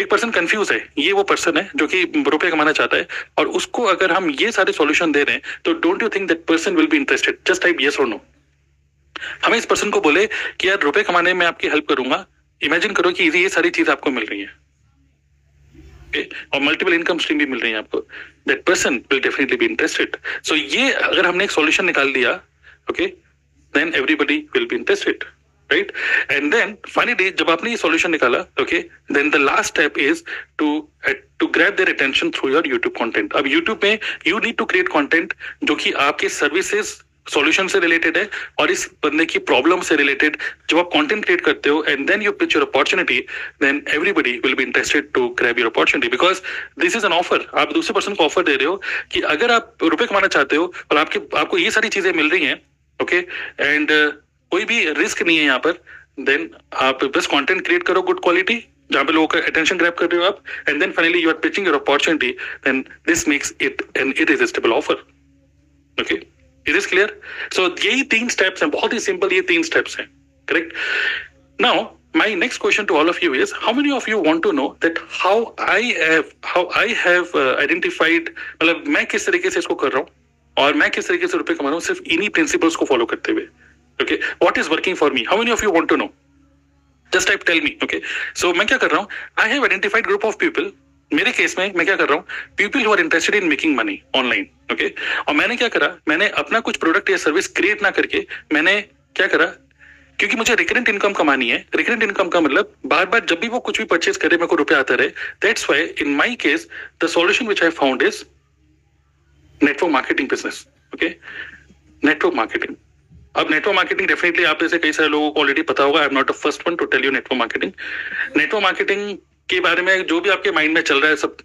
एक पर्सन कंफ्यूज है, ये वो पर्सन है जो कि रुपए कमाना चाहता है, और उसको अगर हम ये सारे सॉल्यूशन दे रहे हैं तो don't you think that person will be interested? Just type yes और नो। हमें इस पर्सन को बोले कि यार रुपए कमाने में आपकी हेल्प करूंगा, इमेजिन करो कि ये सारी चीज आपको मिल रही है, okay? और मल्टीपल इनकम स्ट्रीम भी मिल रही है आपको, that person will definitely be interested. So ये अगर हमने एक सॉल्यूशन निकाल दिया, okay, then everybody will be interested, right? And then finally जब आपने ये solution निकाला, okay, then the last step is to grab their attention through your YouTube content. अब YouTube में you need to create content जो कि आपके services solution से related है और इस बंदे की problem से related। जब आप content create करते हो and then you pitch your opportunity, then everybody will be interested to grab your opportunity because this is an offer। आप दूसरे person को offer दे रहे हो कि अगर आप रुपए कमाना चाहते हो और आपको ये सारी चीजें मिल रही हैं, ओके, एंड कोई भी रिस्क नहीं है यहाँ पर, देन आप बस कंटेंट क्रिएट करो गुड क्वालिटी जहाँ पे लोगों का अटेंशन ग्रैब कर रहे हो आप, and then finally you are pitching your opportunity, then this makes it an irresistible offer. Okay, it is clear? So यही 3 स्टेप्स हैं, बहुत ही सिंपल ये 3 स्टेप्स हैं, correct? Now my next question to all of you is, how many of you want to know that how I have identified, मतलब मैं किस तरीके से इसको कर रहा हूँ और मैं किस तरीके से रुपए कमा रहा हूँ सिर्फ इन्हीं प्रिंसिपल्स को फॉलो करते हुए। Okay, what is working for me? How many of you want to know? Just type tell me. Okay, so मैं क्या कर रहा हूँ, I have identified group of people. मेरे केस में मैं क्या कर रहा हूँ, people who are interested in making money online. Okay, और मैंने क्या करा, मैंने अपना कुछ प्रोडक्ट या सर्विस क्रिएट ना करके मैंने क्या करा, क्योंकि मुझे रिकरेंट इनकम कमानी है। रिकरेंट इनकम का मतलब बार बार जब भी वो कुछ भी परचेज करे मेरे को रुपया आता रहे। That's why in my case the solution which I found is network marketing business. Okay, network marketing. अब नेटवर्क मार्केटिंग डेफिनेटली आप जैसे कई सारे लोगों को ऑलरेडी पता होगा। I am not the first one to tell you network marketing. Network marketing के बारे में जो भी आपके माइंड में चल रहा है सब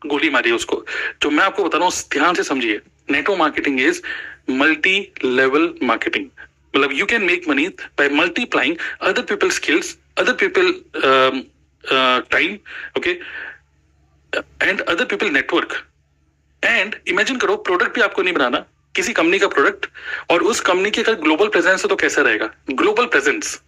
गोली मारिए उसको। जो मैं आपको बता रहा हूँ ध्यान से समझिए। Network marketing is multi level marketing. मतलब you can make money by multiplying other people skills, other people time, okay, and other people network. And imagine करो प्रोडक्ट भी आपको नहीं बनाना, किसी कंपनी का प्रोडक्ट, और उस कंपनी के अगर ग्लोबल प्रेजेंस है तो कैसा रहेगा? Global presence,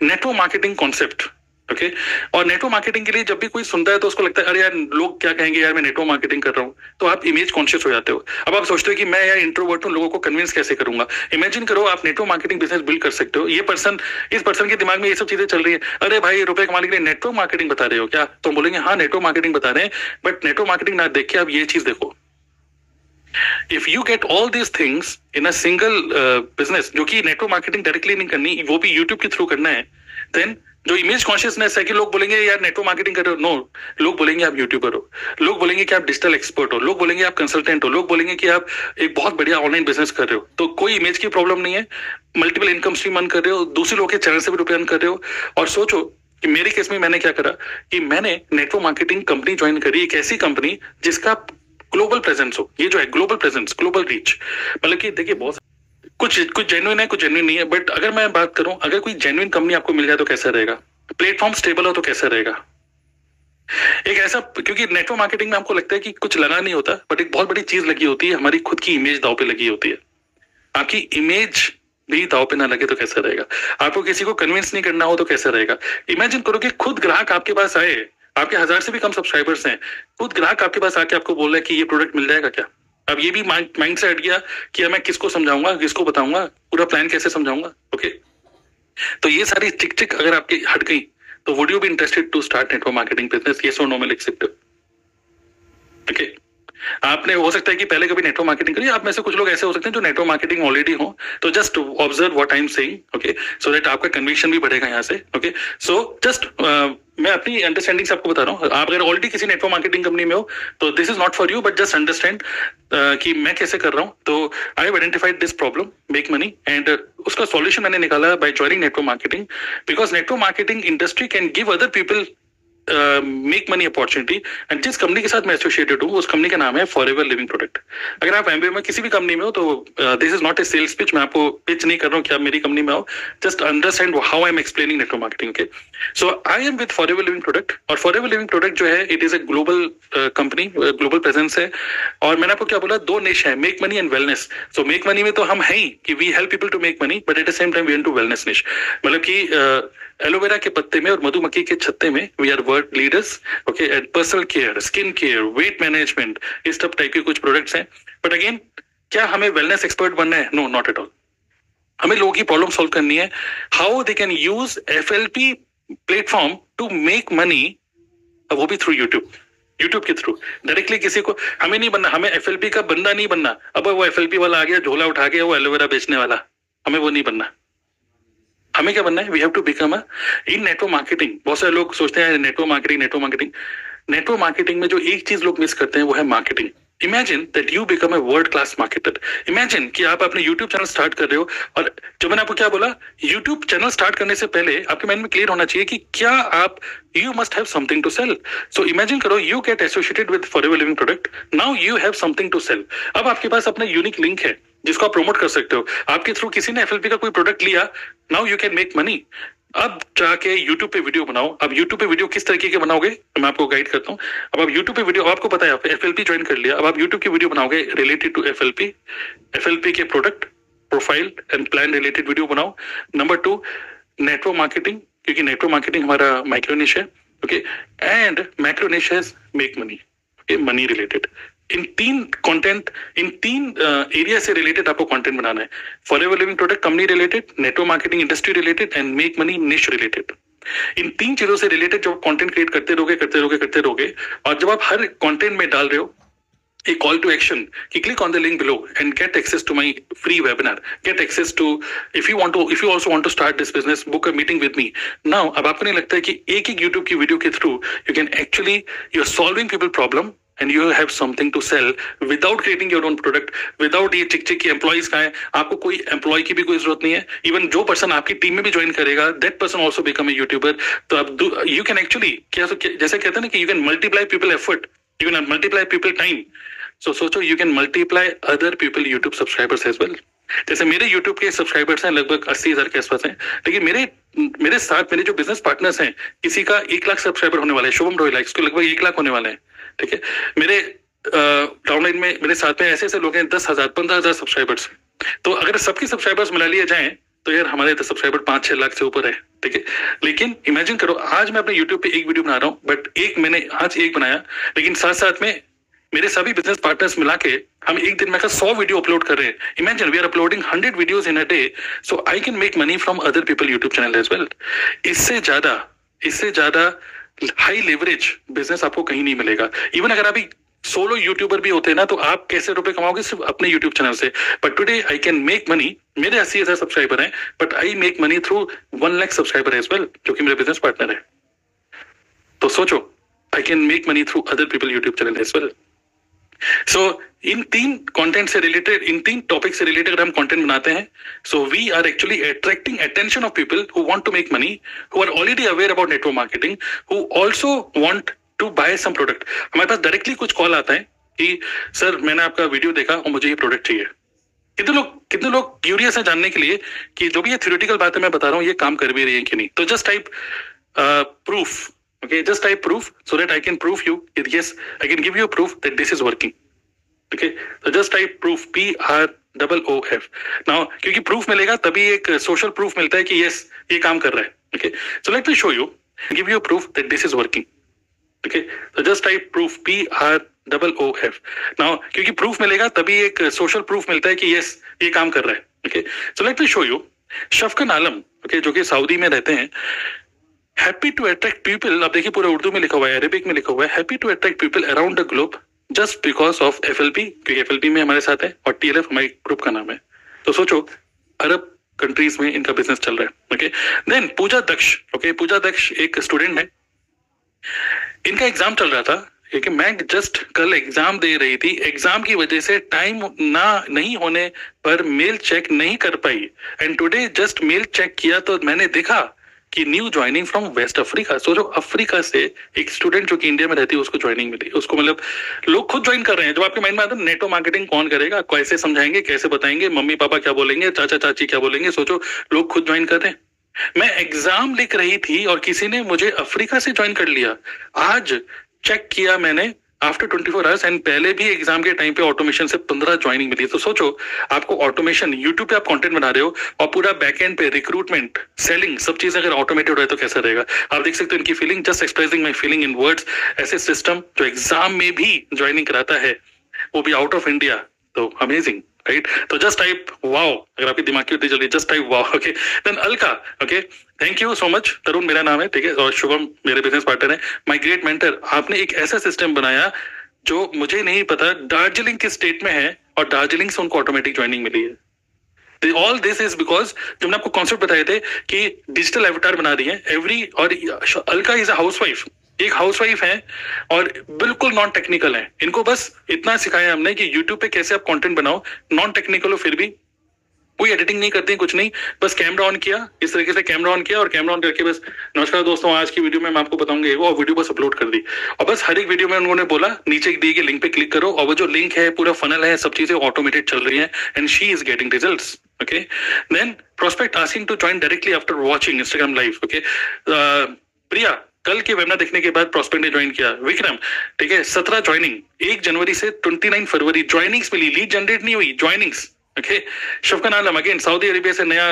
network marketing concept. Okay, और नेटवर्क मार्केटिंग के लिए जब भी कोई सुनता है तो उसको लगता है अरे यार लोग क्या कहेंगे यार मैं नेटवर्क मार्केटिंग कर रहा हूँ, तो आप इमेज कॉन्शियस हो जाते हो। अब आप सोचते हो कि मैं यार इंट्रोवर्ट हूँ, लोगों को कन्विंस कैसे करूंगा। इमेजिन करो आप नेटवर्क मार्केटिंग बिजनेस बिल्ड कर सकते हो। इस पर्सन के दिमाग में ये सब चीजें चल रही है, अरे भाई रुपए कमाने के लिए नेटवर्क मार्केटिंग बता रहे हो क्या? तो बोलेंगे हाँ नेटवर्क मार्केटिंग बता रहे हैं, बट नेटवर्क मार्केटिंग ना देख के आप ये चीज देखो। If you get all these things in a single business, जो कि नेटवर्क मार्केटिंग डायरेक्टली नहीं करनी, वो भी यूट्यूब के थ्रू करना है, देन जो इमेज कॉन्शियसनेस है कि लोग बोलेंगे यार नेटवर्क मार्केटिंग कर रहे हो, नो, लोग बोलेंगे आप यूट्यूबर हो, लोग बोलेंगे कि आप डिजिटल एक्सपर्ट हो, लोग बोलेंगे आप कंसल्टेंट हो, लोग बोलेंगे कि आप एक बहुत बढ़िया ऑनलाइन बिजनेस कर रहे हो। तो कोई इमेज की प्रॉब्लम नहीं है, मल्टीपल इनकम स्ट्रीम अर्न कर रहे हो, दूसरे लोगों के चैनल से भी रुपये अर्न कर रहे हो। और सोचो कि मेरे केस में मैंने क्या करा कि मैंने नेटवर्क मार्केटिंग कंपनी ज्वाइन करी, एक ऐसी कंपनी जिसका ग्लोबल प्रेजेंस हो। ये जो है ग्लोबल प्रेजेंस, ग्लोबल रीच, मतलब कि देखिए बहुत कुछ कुछ जेन्युइन है, कुछ जेन्युइन नहीं है, बट अगर मैं बात करूं, अगर कोई जेन्युइन कंपनी आपको मिल जाए तो कैसा रहेगा, प्लेटफॉर्म स्टेबल हो तो कैसा रहेगा, एक ऐसा, क्योंकि नेटवर्क मार्केटिंग में हमको लगता है कि कुछ लगा नहीं होता, बट एक बहुत बड़ी चीज लगी होती है, हमारी खुद की इमेज दाव पे लगी होती है। आपकी इमेज भी दाव पे ना लगे तो कैसा रहेगा, आपको किसी को कन्विंस नहीं करना हो तो कैसा रहेगा। इमेजिन करो कि खुद ग्राहक आपके पास आए, आपके 1000 से भी कम सब्सक्राइबर्स हैं, खुद ग्राहक आपके पास आके आपको बोल रहा है कि ये प्रोडक्ट मिल जाएगा क्या। अब ये भी माइंड से हट गया कि मैं किसको समझाऊंगा, किसको बताऊंगा, पूरा प्लान कैसे समझाऊंगा। ओके, तो ये सारी टिक टिक अगर आपकी हट गई तो would you be interested to start network marketing business, yes और नो में लिख सकते हो। ओके, आपने हो सकता है कि पहले कभी नेटवर्क मार्केटिंग करी, आप में से कुछ लोग ऐसे हो सकते हैं जो नेटवर्क मार्केटिंग ऑलरेडी हो, तो just observe what I am saying, okay, so that आपका कन्विक्शन भी बढ़ेगा यहाँ से। ओके, सो जस्ट मैं अपनी अंडरस्टैंडिंग से आपको बता रहा हूँ, आप अगर ऑलरेडी किसी नेटवर्क मार्केटिंग कंपनी में हो तो this is not for you, but just understand कि मैं कैसे कर रहा हूँ। तो आई have identified this problem, make money, and उसका सॉल्यूशन मैंने निकाला bye joining network marketing, because network marketing industry can give other people make money opportunity. And जिस कंपनी के साथ मैं एसोसिएटेड हूँ उस कंपनी का नाम है फॉरएवर लिविंग प्रोडक्ट। अगर आप एमबीए में किसी भी कंपनी में हो तो this is not a sales pitch, मैं आपको पिच नहीं कर रहा हूँ कि आप मेरी कंपनी में आओ, just understand how I am explaining network marketing. Okay, so I am with forever living product, और फॉरएवर लिविंग प्रोडक्ट जो है it is a global company, global presence है, और मैंने आपको क्या बोला, दो निश है, make money and wellness. So make money में तो हम है ही कि we help people to make money, but at the same time we into wellness निश, मतलब कि एलोवेरा के पत्ते में और मधुमक्खी के छत्ते में we are world leaders. Okay, and personal care, skin care, weight management, इस सब टाइप के कुछ प्रोडक्ट्स हैं। बट अगेन, क्या हमें वेलनेस एक्सपर्ट बनना है? No, not at all. हमें लोगों की प्रॉब्लम सॉल्व करनी है, how they can use FLP platform to make money, वो भी थ्रू यूट्यूब के थ्रू। डायरेक्टली किसी को हमें नहीं बनना, हमें एफएलपी का बंदा नहीं बनना। अब वो एफएलपी वाला आ गया, झोला उठा गया, वो एलोवेरा बेचने वाला, हमें वो नहीं बनना। हमें क्या बनना है? We have to become a in network marketing. बहुत सारे लोग सोचते हैं नेटवर्क मार्केटिंग में जो एक चीज लोग मिस करते हैं वो है marketing. Imagine that you become a world class marketer. Imagine कि आप अपने यूट्यूब चैनल स्टार्ट कर रहे हो, और जो मैंने आपको क्या बोला, यूट्यूब चैनल स्टार्ट करने से पहले आपके माइंड में क्लियर होना चाहिए कि क्या आप, you must have something to sell. So imagine करो, you get associated with forever living product, now you have something to sell. अब आपके पास अपना यूनिक लिंक है जिसको आप प्रमोट कर सकते हो। आपके थ्रू किसी ने एफएलपी का कोई प्रोडक्ट लिया, now you can make money. अब जाके YouTube पे वीडियो बनाओ। अब YouTube पे वीडियो किस तरीके के बनाओगे मैं आपको गाइड करता हूँ। अब आप YouTube पे वीडियो, आपको पता है आप FLP ज्वाइन कर लिया, अब आप YouTube की वीडियो बनाओगे रिलेटेड टू FLP के product profile and plan related video बनाओ। नंबर 2, नेटवर्क मार्केटिंग, क्योंकि नेटवर्क मार्केटिंग हमारा माइक्रो निश है। ओके, एंड मैक्रो निश है मेक मनी, मनी रिलेटेड। इन तीन एरिया से रिलेटेड आपको कंटेंट बनाना है। Forever living product company related, network marketing industry related, and make money niche related. इन 3 चीजों से रिलेटेड जब कंटेंट क्रिएट करते रहोगे, और जब आप हर कंटेंट में डाल रहे हो a call to action कि click on the link below and get access to my free webinar, get access to, if you also want to start this business, book a meeting with me now। अब आपको नहीं लगता है कि एक YouTube की video के through you can actually, you're solving people problem and you have something to sell without creating your own product, without ये चिक चिक की एम्प्लॉइज का है, आपको कोई एम्प्लॉय की भी कोई जरूरत नहीं है। इवन जो पर्सन आपकी टीम में भी ज्वाइन करेगा, that person also become a YouTuber. तो अब यू कैन एक्चुअली, जैसे कहते हैं ना कि you can multiply people effort, you can multiply people time. So सोचो, you can multiply other people YouTube subscribers as well. जैसे मेरे यूट्यूब के सब्सक्राइबर्स हैं लगभग 80,000 के आसपास हैं, लेकिन मेरे साथ मेरे जो बिजनेस पार्टनर्स हैं, किसी का 1 लाख सब्सक्राइबर होने वाला है, शुभम रॉयल, इसको लगभग 1 लाख होने वाले हैं। ठीक है, मेरे डाउनलाइन में मेरे साथ में ऐसे लोग हैं 10,000 15,000 सब्सक्राइबर्स। तो अगर सबके सब्सक्राइबर्स मिला लिए जाएं तो यार हमारे सब्सक्राइबर 5-6 लाख से ऊपर है। ठीक है, लेकिन इमेजिन करो, आज मैं अपने यूट्यूब पे एक वीडियो बना रहा हूँ, बट मैंने आज एक बनाया, लेकिन साथ साथ में मेरे सभी बिजनेस पार्टनर्स मिला के हम एक दिन में 100 वीडियो अपलोड कर रहे हैं। Imagine we are uploading 100 videos in a day, so I can make money from other people YouTube channel as well. इससे ज्यादा हाई लेवरेज बिजनेस आपको कहीं नहीं मिलेगा। इवन अगर अभी सोलो यूट्यूबर भी होते हैं ना, तो आप कैसे रुपए कमाओगे? सिर्फ अपने यूट्यूब चैनल से। But today I can make money, मेरे 80,000 सब्सक्राइबर हैं, but I make money through 1 lakh subscriber as well, जो कि मेरे बिजनेस पार्टनर है। तो सोचो, I can make money through other people YouTube channel as well. So in 3 content से रिलेटेड, इन 3 टॉपिक से रिलेटेड अगर हम कंटेंट बनाते हैं, so we are actually attracting attention of people who want to make money, who are already aware about network marketing, who also want to buy some product. हमारे पास डायरेक्टली कुछ कॉल आता है कि सर मैंने आपका वीडियो देखा और मुझे ये प्रोडक्ट चाहिए। कितने लोग क्यूरियस हैं जानने के लिए कि जो भी ये थ्योरेटिकल बात है मैं बता रहा हूँ ये काम कर भी रही है कि नहीं? तो just type proof. Okay, just type proof so that I can prove you that yes, I can give you a proof that this is working. Okay, so just type proof, PROOF. Now, क्योंकि proof मिलेगा तभी एक social proof मिलता है कि yes ये काम कर रहा है. Okay, so let me show you, give you a proof that this is working. Okay, so just type proof, PROOF. Now, क्योंकि proof मिलेगा तभी एक social proof मिलता है कि yes ये काम कर रहा है. Okay, so let me show you. शफकन Alam, okay, जो कि सऊदी में रहते हैं, हैप्पी टू अट्रैक्ट पीपल, आप देखिए पूरा उर्दू में लिखा हुआ है, अरेबिक में लिखा हुआ है, happy to attract people around the globe just because of FLP, क्योंकि FLP में हमारे साथ है और TLF हमारे ग्रुप का नाम है. तो सोचो अरब कंट्रीज में इनका बिजनेस चल रहा है. ओके, देन पूजा दक्ष. ओके, पूजा दक्ष एक स्टूडेंट है, इनका एग्जाम चल रहा था क्योंकि मैं जस्ट कल एग्जाम दे रही थी, एग्जाम की वजह से टाइम नहीं होने पर मेल चेक नहीं कर पाई and today just mail check किया तो मैंने देखा कि new joining from West Africa. So जो अफ्रीका से एक स्टूडेंट जो कि इंडिया में रहती है उसको ज्वाइनिंग मिली, उसको मतलब लोग खुद ज्वाइन कर रहे हैं. जो आपके माइंड में आता है नेटो मार्केटिंग कौन करेगा, कैसे समझाएंगे, कैसे बताएंगे, मम्मी पापा क्या बोलेंगे, चाचा चाची क्या बोलेंगे, सोचो लोग खुद ज्वाइन कर रहे हैं. मैं एग्जाम लिख रही थी और किसी ने मुझे अफ्रीका से ज्वाइन कर लिया. आज चेक किया मैंने आफ्टर 24 आवर्स एंड पहले भी एग्जाम के टाइम पे ऑटोमेशन से 15 ज्वाइनिंग मिली. तो सोचो आपको ऑटोमेशन, यूट्यूब पे आप कंटेंट बना रहे हो और पूरा बैकएंड पे रिक्रूटमेंट, सेलिंग, सब चीज अगर ऑटोमेटेड हो तो कैसा रहेगा. आप देख सकते हो इनकी feeling, just expressing my feeling in words. ऐसे सिस्टम जो एग्जाम में भी ज्वाइनिंग कराता है वो भी आउट ऑफ इंडिया, तो अमेजिंग, राइट? तो जस्ट टाइप वाओ, अगर आपकी दिमाग की बुद्धि चल रही है, just type wow. Okay, then Alka. Okay, thank you so much. Tarun मेरा नाम है, ठीक है, और शुभम मेरे बिजनेस पार्टनर है, माय ग्रेट मेंटर. आपने एक ऐसा सिस्टम बनाया जो मुझे नहीं पता दार्जिलिंग किस स्टेट में है और दार्जिलिंग से उनको ऑटोमेटिक ज्वाइनिंग मिली है. ऑल दिस इज बिकॉज जो मैंने आपको कॉन्सेप्ट बताए थे कि डिजिटल एवटार बना रही है एवरी, और अलका इज अ हाउसवाइफ, एक हाउसवाइफ है और बिल्कुल नॉन टेक्निकल है. इनको बस इतना सिखाया हमने कि यूट्यूब पे कैसे आप कंटेंट बनाओ, नॉन टेक्निकल हो फिर भी, कोई एडिटिंग नहीं करते हैं, कुछ नहीं, बस कैमरा ऑन किया, इस तरीके से कैमरा ऑन किया और कैमरा ऑन करके बस नमस्कार दोस्तों आज की वीडियो में मैं आपको बताऊंगा वो, वीडियो बस अपलोड कर दी. और बस हर एक वीडियो में उन्होंने बोला नीचे दी गई लिंक पे क्लिक करो और वो जो लिंक है पूरा फनल है, सब चीजें ऑटोमेटेड चल रही है and she is getting results. Okay, then prospect asking to join directly after watching Instagram live. Okay, Priya कल के वेबिनार देखने के बाद प्रोस्पेक्ट ने ज्वाइन किया. विक्रम, ठीक है, 17 ज्वाइनिंग, 1 जनवरी से 29 फरवरी ज्वाइनिंग्स मिली, लीड जनरेट नहीं हुई, ज्वाइनिंग्स. ओके, शफकन आलम अगेन सऊदी अरेबिया से नया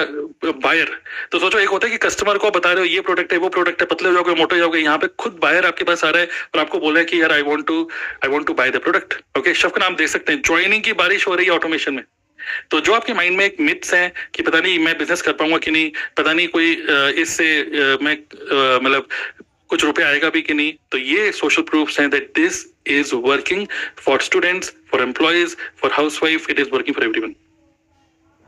बायर. तो सोचो एक होता है कि कस्टमर को बता रहे हो ये प्रोडक्ट है वो प्रोडक्ट है, पतले हो जाओगे मोटे हो जाओगे, यहाँ पे खुद बायर आपके पास आ रहा है और आपको बोल रहा है कि यार I want to buy the product. Okay, Shafkan आप देख सकते हैं ज्वाइनिंग की बारिश हो रही है ऑटोमेशन में. तो जो आपके माइंड में एक मिथ्स है कि पता नहीं मैं बिजनेस कर पाऊंगा कि नहीं, पता नहीं कोई इससे मैं मतलब कुछ रुपए आएगा भी कि नहीं, तो ये सोशल प्रूफ्स हैं that this is working for students, for employees, for housewife, it is working for everyone.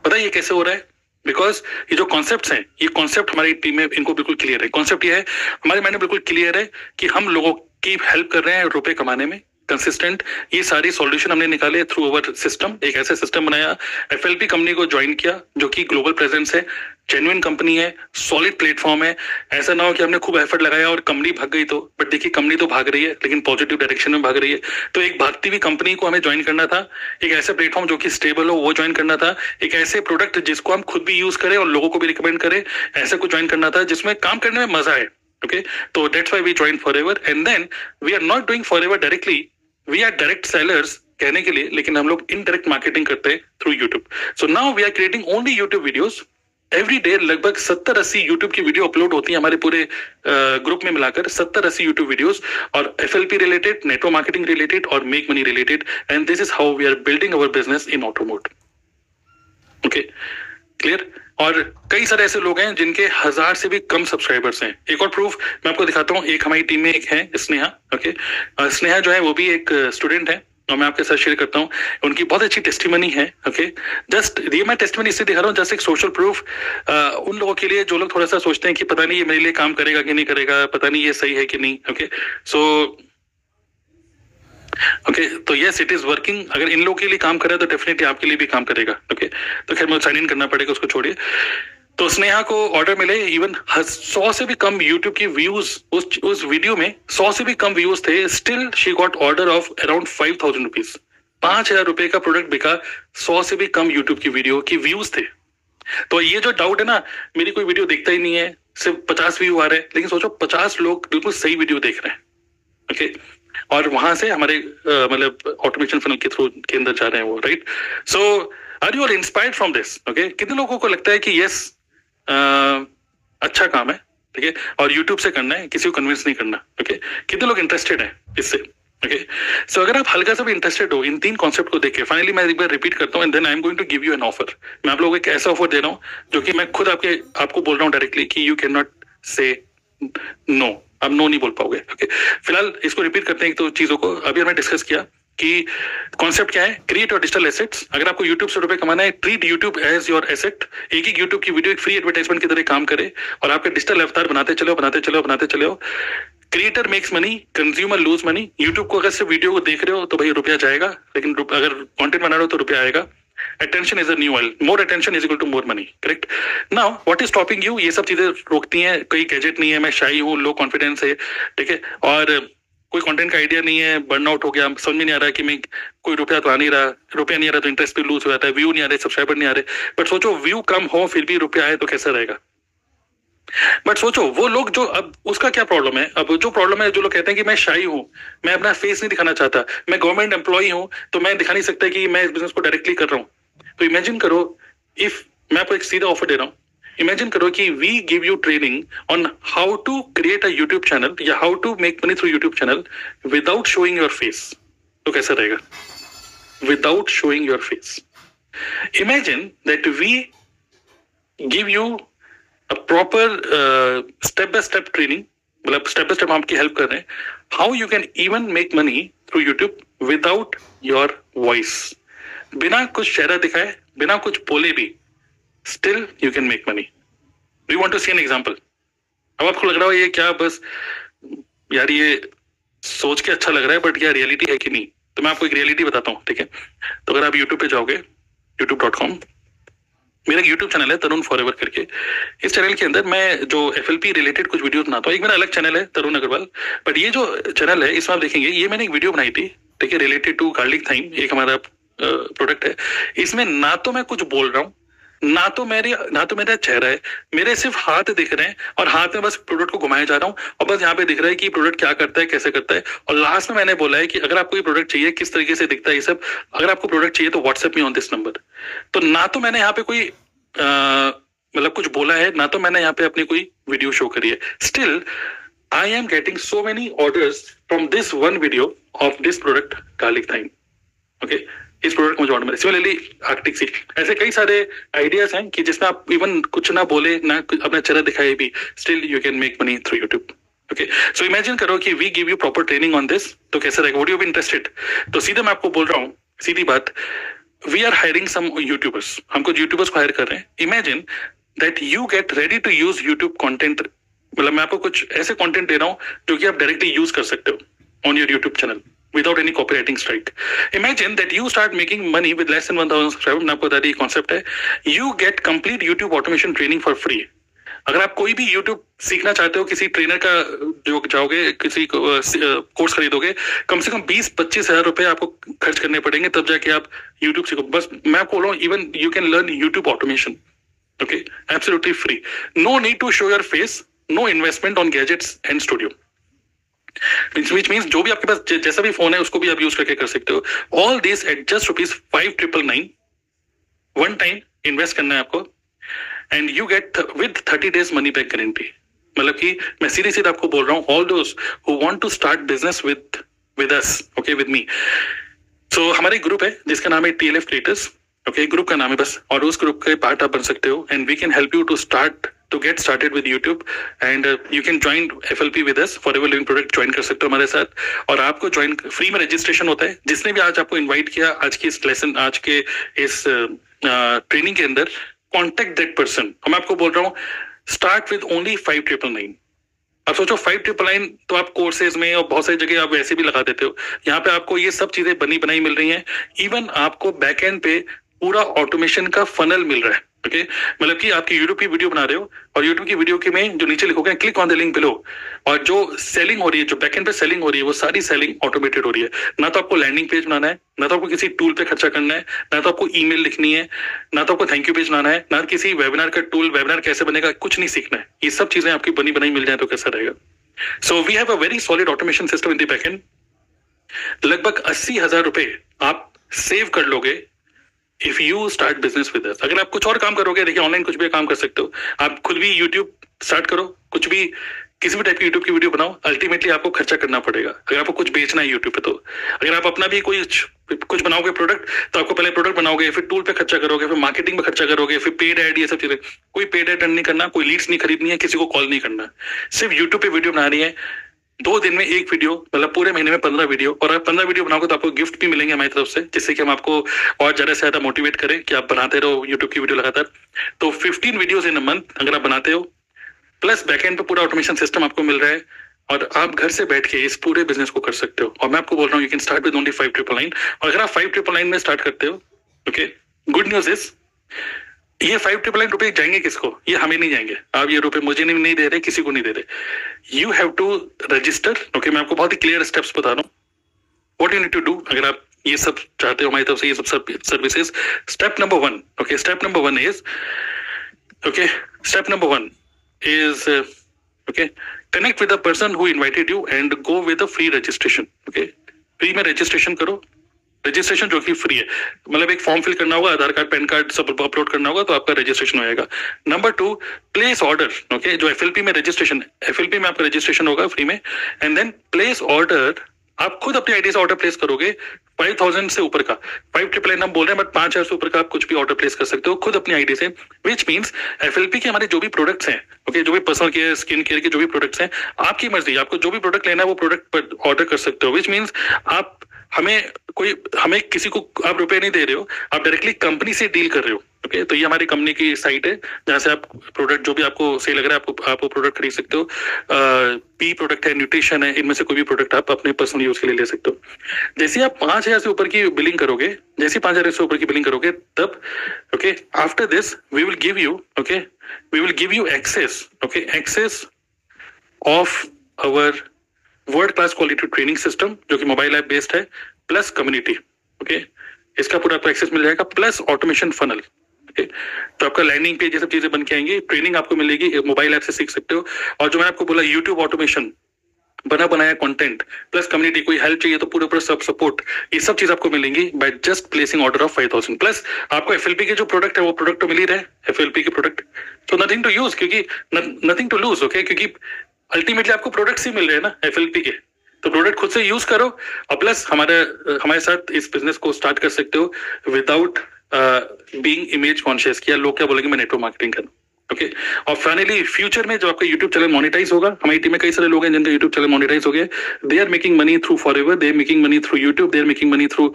पता है ये कैसे हो रहा है? बिकॉज ये जो कॉन्सेप्ट्स हैं, ये कॉन्सेप्ट हमारी टीम में इनको बिल्कुल क्लियर है. कॉन्सेप्ट ये है, हमारे माइंड में बिल्कुल क्लियर है कि हम लोगों की हेल्प कर रहे हैं रुपए कमाने में कंसिस्टेंट. ये सारी सॉल्यूशन हमने निकाले थ्रू अवर सिस्टम. एक ऐसा सिस्टम बनाया, FLP कंपनी को ज्वाइन किया जो कि ग्लोबल प्रेजेंस है, जेन्युइन कंपनी है, सॉलिड प्लेटफॉर्म है. ऐसा ना हो कि हमने खूब एफर्ट लगाया और कंपनी भाग गई तो, बट देखिए कंपनी तो भाग रही है लेकिन पॉजिटिव डायरेक्शन में भाग रही है. तो एक भागती हुई कंपनी को हमें ज्वाइन करना था, एक ऐसे प्लेटफॉर्म जो कि स्टेबल हो वो ज्वाइन करना था, एक ऐसे प्रोडक्ट जिसको हम खुद भी यूज करें और लोगों को भी रिकमेंड करें, ऐसे को ज्वाइन करना था जिसमें काम करने में मजा आए. ओके, तो that's why we join forever and then we are not doing forever directly, we are direct sellers कहने के लिए, लेकिन हम लोग इनडायरेक्ट मार्केटिंग करते हैं through YouTube. So now we are creating only YouTube videos. Every day लगभग 70-80 YouTube की वीडियो अपलोड होती है हमारे पूरे ग्रुप में मिलाकर, 70-80 यूट्यूब वीडियोस, और FLP related, network marketing related और make money related. And this is how we are building our business in auto mode. Okay, clear? और कई सारे ऐसे लोग हैं जिनके 1000 से भी कम सब्सक्राइबर्स हैं. एक और प्रूफ मैं आपको दिखाता हूँ. एक हमारी टीम में एक है स्नेहा. ओके, स्नेहा जो है वो भी एक स्टूडेंट है और मैं आपके साथ शेयर करता हूँ. उनकी बहुत अच्छी टेस्टिमनी है. ओके, जस्ट ये मैं टेस्टिमनी इससे दिखा रहा हूँ, जस्ट एक सोशल प्रूफ उन लोगों के लिए जो लोग थोड़ा सा सोचते हैं कि पता नहीं ये मेरे लिए काम करेगा कि नहीं करेगा, पता नहीं ये सही है कि नहीं. ओके, सो ओके, तो यस इट इज वर्किंग. अगर इन लोगों के लिए काम कर रहा है तो डेफिनेटली आपके लिए भी काम करेगा. ओके, तो खैर मुझे साइन इन करना पड़ेगा, उसको छोड़िए. तो स्नेहा को ऑर्डर मिले, इवन 100 से भी कम यूट्यूब की व्यूज उस वीडियो में 100 से भी कम व्यूज थे, still she got order of around 5000 rupees. 5,000 रुपए का प्रोडक्ट बिका, 100 से भी कम यूट्यूब की वीडियो की व्यूज थे। तो ये जो डाउट है ना, मेरी कोई वीडियो देखता ही नहीं है, सिर्फ 50 व्यू आ रहे हैं, लेकिन सोचो 50 लोग बिल्कुल सही वीडियो देख रहे हैं, ओके, और वहां से हमारे मतलब ऑटोमेशन फनल के थ्रू के अंदर जा रहे हैं वो, right. So are you all inspired from this? Okay, कितने लोगों को लगता है कि यस अच्छा काम है, ठीक है, और यूट्यूब से करना है, किसी को कन्विंस नहीं करना, ओके, कितने लोग इंटरेस्टेड है इससे? ओके, सो अगर आप हल्का सा भी इंटरेस्टेड हो इन 3 कॉन्सेप्ट को देख के, फाइनली मैं एक बार रिपीट करता हूँ, and then I am going to give you an offer. मैं आप लोगों को एक ऐसा ऑफर दे रहा हूँ जो कि मैं खुद आपको बोल रहा हूँ डायरेक्टली कि यू कैन नॉट से नो, आप नो नहीं बोल पाओगे, ओके। फिलहाल इसको रिपीट करते हैं, एक तो चीजों को अभी हमने डिस्कस किया कि कॉन्सेप्ट क्या है, क्रिएट और डिजिटल एसेट्स। अगर आपको यूट्यूब से रुपए कमाना है, treat YouTube as your asset. एक एक यूट्यूब की वीडियो एक फ्री एडवर्टाइजमेंट की तरह काम करे और आपके डिजिटल अवतार बनाते चलो, बनाते चलो, बनाते चलो। Creator makes money, consumer lose money. YouTube को अगर सिर्फ वीडियो को देख रहे हो तो भाई रुपया जाएगा, लेकिन अगर कंटेंट बना रहे हो तो रुपया आएगा। Attention is a new oil, more attention is equal to more money, correct. Now what is stopping you? ये सब चीजें रोकती हैं, कोई गैजेट नहीं है, मैं शाई हूँ, लो कॉन्फिडेंस है, ठीक है, और कोई कंटेंट का आइडिया नहीं है, बर्नआउट हो गया, समझ में नहीं आ रहा कि मैं कोई रुपया तो आ नहीं रहा, रुपया नहीं आ रहा तो इंटरेस्ट भी लूज हो जाता है, व्यू नहीं आ रहे, सब्सक्राइबर नहीं आ रहे। बट सोचो व्यू कम हो फिर भी रुपया आए तो कैसा रहेगा? बट सोचो वो लोग जो, अब उसका क्या प्रॉब्लम है? अब जो प्रॉब्लम है, जो लोग कहते हैं कि मैं शाई हूं, मैं अपना फेस नहीं दिखाना चाहता, मैं गवर्नमेंट एम्प्लॉई हूं तो मैं दिखा नहीं सकता कि मैं इस बिजनेस को डायरेक्टली कर रहा हूं। तो इमेजिन करो, इफ मैं आपको एक सीधा ऑफर दे रहा हूं, इमेजिन करो कि we give you training on how to create a YouTube channel या how to make money through YouTube channel without showing your face. तो कैसा रहेगा? Without showing your face. Imagine that we give you a proper step by step training, मतलब step by step हम आपकी help कर रहे हैं, how you can even make money through YouTube without your voice, बिना कुछ चेहरा दिखाए, बिना कुछ बोले भी still you can make money. Do you want to see an example? अब आपको लग रहा हो ये क्या बस यार ये सोच के अच्छा लग रहा है, बट क्या रियलिटी है कि नहीं? तो मैं आपको एक रियलिटी बताता हूँ, ठीक है। तो अगर आप YouTube पे जाओगे, youtube.com, मेरा YouTube चैनल है तरुण फॉरएवर करके। इस चैनल के अंदर मैं जो FLP रिलेटेड कुछ वीडियो बनाता हूँ, एक मेरा अलग चैनल है तरुण अग्रवाल, बट ये जो चैनल है इसमें आप देखेंगे, ये मैंने एक वीडियो बनाई थी, ठीक है, रिलेटेड टू गार्लिक थाइम, एक हमारा प्रोडक्ट है। इसमें ना तो मैं कुछ बोल रहा हूँ, ना तो मेरा चेहरा है, मेरे सिर्फ हाथ दिख रहे हैं और हाथ में बस प्रोडक्ट को घुमाया जा रहा हूँ और बस यहाँ पे दिख रहा है कि प्रोडक्ट क्या करता है, कैसे करता है। और लास्ट में मैंने बोला है कि अगर आपको ये प्रोडक्ट चाहिए, किस तरीके से दिखता है ये सब, अगर आपको प्रोडक्ट चाहिए तो व्हाट्सएप में ऑन दिस नंबर। तो ना तो मैंने यहाँ पे कोई मतलब कुछ बोला है, ना तो मैंने यहाँ पे अपनी कोई वीडियो शो करी है। Still I am getting so many orders from this one video of this product garlic thyme, okay. इस प्रोडक्ट को जो ऑर्डर मिले, सिमिलरली आर्कटिक सी, ऐसे कई सारे आइडियाज हैं कि जिसमें आप इवन कुछ ना बोले, ना अपना चेहरा दिखाए भी, still you can make money through YouTube, okay. So imagine करो कि we give you proper training on this, तो कैसा रहेगा? Would you be interested? तो सीधे मैं आपको बोल रहा हूँ, सीधी बात, we are hiring some youtubers, हमको यूट्यूबर्स को हायर कर रहे हैं। Imagine that you get ready to use YouTube content, मतलब मैं आपको कुछ ऐसे कंटेंट दे रहा हूँ जो कि आप डायरेक्टली यूज कर सकते हो on your YouTube channel without any copywriting strike. Imagine that you start making money with less than 1,000 subscribers. मैं आपको बता दी कॉन्सेप्ट है, you get complete YouTube automation training for free. अगर आप कोई भी YouTube सीखना चाहते हो, किसी ट्रेनर का जो जाओगे, किसी कोर्स खरीदोगे, कम से कम 20-25 हजार रुपए आपको खर्च करने पड़ेंगे, तब जाके आप YouTube सीखो। बस मैं आपको बोल रहा हूँ, even you can learn YouTube automation, okay, absolutely free. No need to show your face, no investment on gadgets and studio. Which means जो भी आपके पास जैसा भी फोन है उसको भी आप यूज करके कर सकते हो। All this at just ₹5,999, one time invest करना है आपको, and you get with 30 days money back guarantee. मतलब कि मैं सीधे सीधे आपको बोल रहा हूँ, all those who want to start business with us, okay, with me. So हमारे ग्रुप है जिसका नाम है TLF क्रिएटर्स, ओके, ग्रुप का नाम है बस, और उस ग्रुप के पार्ट आप बन सकते हो, and we can help you to get started with YouTube, and you can join FLP with us, forever living product join कर सकते हो हमारे साथ। और आपको ज्वाइन फ्री में रजिस्ट्रेशन होता है। जिसने भी आज आपको इनवाइट किया आज की इस लेसन, आज के इस ट्रेनिंग के अंदर, कॉन्टेक्ट दैट पर्सन। मैं आपको बोल रहा हूँ, स्टार्ट विद ओनली 5,999। अब सोचो 5,999 तो आप कोर्सेज में और बहुत सारी जगह आप वैसे भी लगा देते हो, यहाँ पे आपको ये सब चीजें बनी बनाई मिल रही हैं। इवन आपको बैक एंड पे पूरा ऑटोमेशन का फनल मिल रहा है, ओके मतलब कि आपकी यूट्यूब की वीडियो बना रहे हो और यूट्यूब की वीडियो के में जो नीचे लिखोगे click on the link below, और जो सेलिंग हो रही है, जो बैकएंड पे सेलिंग हो रही है, वो सारी सेलिंग ऑटोमेटेड हो रही है। ना तो आपको लैंडिंग पेज बनाना है, ना तो आपको किसी टूल पे खर्चा करना है, ना तो आपको ईमेल लिखनी है, ना तो आपको थैंक यू पेज बनाना है, ना किसी वेबिनार का टूल, वेबिनार कैसे बनेगा, कुछ नहीं सीखना है। ये सब चीजें आपकी बनी बनाई मिल जाए तो कैसा रहेगा। So we have a very solid automation system in the backend. लगभग 80,000 रुपए आप सेव कर लोगे if you start business with us. अगर आप कुछ और काम करोगे, देखिए ऑनलाइन कुछ भी काम कर सकते हो, आप खुद भी यूट्यूब स्टार्ट करो, कुछ भी किसी भी टाइप की यूट्यूब की वीडियो बनाओ, अल्टीमेटली आपको खर्चा करना पड़ेगा अगर आपको कुछ बेचना है यूट्यूब पे। तो अगर आप अपना भी कोई कुछ बनाओगे प्रोडक्ट, तो आपको पहले प्रोडक्ट बनाओगे, फिर टूल पे खर्चा करोगे, फिर मार्केटिंग में खर्चा करोगे, फिर पेड एड, ये सब चीजें। कोई पेड एड नहीं करना, कोई लीड्स नहीं खरीदनी है, किसी को कॉल नहीं करना, सिर्फ यूट्यूब पे वीडियो बनानी है। 2 दिन में 1 वीडियो, मतलब पूरे महीने में 15 वीडियो, और अगर 15 वीडियो बनाओगे तो आपको गिफ्ट भी मिलेंगे हमारी तरफ से, जिससे कि हम आपको और ज्यादा से ज्यादा मोटिवेट करें कि आप बनाते रहो यूट्यूब की वीडियो लगातार। तो 15 वीडियोस इन अ मंथ अगर आप बनाते हो, प्लस बैकएंड पे पूरा ऑटोमेशन सिस्टम आपको मिल रहा है, और आप घर से बैठ के इस पूरे बिजनेस को कर सकते हो। और मैं आपको बोल रहा हूँ, you can start with only 5,999। और अगर आप 5,999 में स्टार्ट करते हो, ओके, गुड न्यूज इज ये 5,999 रुपए जाएंगे किसको? ये हमें नहीं जाएंगे। आप ये रुपए मुझे नहीं दे रहे, किसी को नहीं दे रहे। You have to register. Okay, मैं आपको बहुत ही क्लियर स्टेप्स बता रहा हूँ what you need to do अगर आप ये सब चाहते हो हमारी तरफ से, ये सब services. Step number 1, okay, step number 1 is, okay, step number 1 is, okay, connect with the person who invited you and go with the free registration. Okay, free में रजिस्ट्रेशन करो। रजिस्ट्रेशन जो कि फ्री है, मतलब एक फॉर्म फिल करना होगा, आधार card, pan card सब अपलोड करना होगा, तो आपका रजिस्ट्रेशन हो जाएगा। Number 2, place order. ओके, जो एफएलपी में रजिस्ट्रेशन, एफएलपी में आपका रजिस्ट्रेशन होगा फ्री में, एंड देन प्लेस ऑर्डर। आप खुद अपनी आईडी से ऑर्डर प्लेस करोगे 5,000 से ऊपर का। 5,999 हम बोल रहे हैं, बट 5,000 से ऊपर का आप कुछ भी ऑर्डर प्लेस कर सकते हो खुद अपनी आईडी से, विच मीन्स एफएलपी के हमारे जो भी प्रोडक्ट्स हैं, ओके, जो भी पर्सनल केयर, स्किन केयर के जो भी प्रोडक्ट्स हैं, आपकी मर्जी, आपको जो भी प्रोडक्ट लेना है वो प्रोडक्ट ऑर्डर कर सकते हो। विच मीन्स आप हमें किसी को आप रुपए नहीं दे रहे हो, आप डायरेक्टली कंपनी से डील कर रहे हो। ओके, तो ये हमारी कंपनी की साइट है जहां से आप प्रोडक्ट जो भी आपको सही लग रहा है आप वो प्रोडक्ट खरीद सकते हो। पी प्रोडक्ट है, न्यूट्रिशन है, इनमें से कोई भी प्रोडक्ट आप अपने पर्सनल यूज के लिए ले सकते हो। जैसे आप 5,000 से ऊपर की बिलिंग करोगे, जैसे 5,000 से ऊपर की बिलिंग करोगे, तब okay, after this we will give you, okay, we will give you access, okay, access of our world class quality training system, जो कि मोबाइल ऐप बेस्ड है, प्लस कम्युनिटी। ओके, इसका पूरा आपको एक्सेस मिल जाएगा, प्लस ऑटोमेशन फनल। ओके, तो आपका landing page, ये सब चीजें बन के आएंगी, ट्रेनिंग आपको मिलेगी, मोबाइल ऐप से सीख सकते हो। और जो मैं आपको बोला, यूट्यूब ऑटोमेशन, बना बनाया कंटेंट, प्लस कम्युनिटी, कोई हेल्प चाहिए तो पूरे सब सपोर्ट, ये सब चीज आपको मिलेंगी by just placing order of 5,000। Plus आपको एफएलपी के जो प्रोडक्ट है वो प्रोडक्ट तो मिल ही रहे, एफएलपी के प्रोडक्ट, तो नथिंग टू यूज, क्योंकि नथिंग टू लूज। ओके, क्योंकि अल्टीमेटली आपको प्रोडक्ट्स ही मिल रहे हैं ना एफएलपी के, तो प्रोडक्ट खुद से यूज करो, और प्लस हमारे साथ इस बिजनेस को स्टार्ट कर सकते हो विदाउट बीइंग इमेज कॉन्शियस, किया लोग क्या बोलेंगे मैं नेटवर्क मार्केटिंग करूं। ओके, और फाइनली फ्यूचर में जो आपका यूट्यूब चैनल मोनेटाइज होगा, हमारी टीम में कई सारे लोग हैं जिनका यूट्यूब चैनल मोनेटाइज हो गया, they are making money through forever, they are making money through YouTube, they are making money through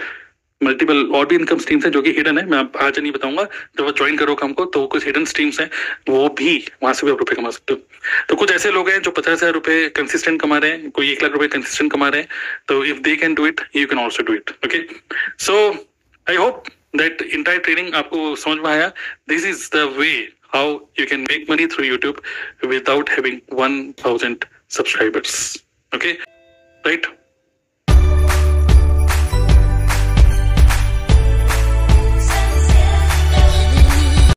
multiple और भी इनकम स्ट्रीम्स हैं जो कि हिडन है, मैं आज नहीं बताऊंगा। जब आप ज्वाइन करोगे हमको तो कुछ हिडन स्ट्रीम्स हैं, वो भी वहां से भी आप रुपए कमा सकते हो। तो कुछ ऐसे लोग हैं जो 50,000 रुपए कंसिस्टेंट कमा रहे हैं, कोई 1,00,000 रुपए कंसिस्टेंट कमा रहे हैं, तो if they can do it, you can also do it. Okay, so I hope that entire training आपको समझ में आया। This is the way how you can make money through YouTube without having 1,000 subscribers. Okay, right.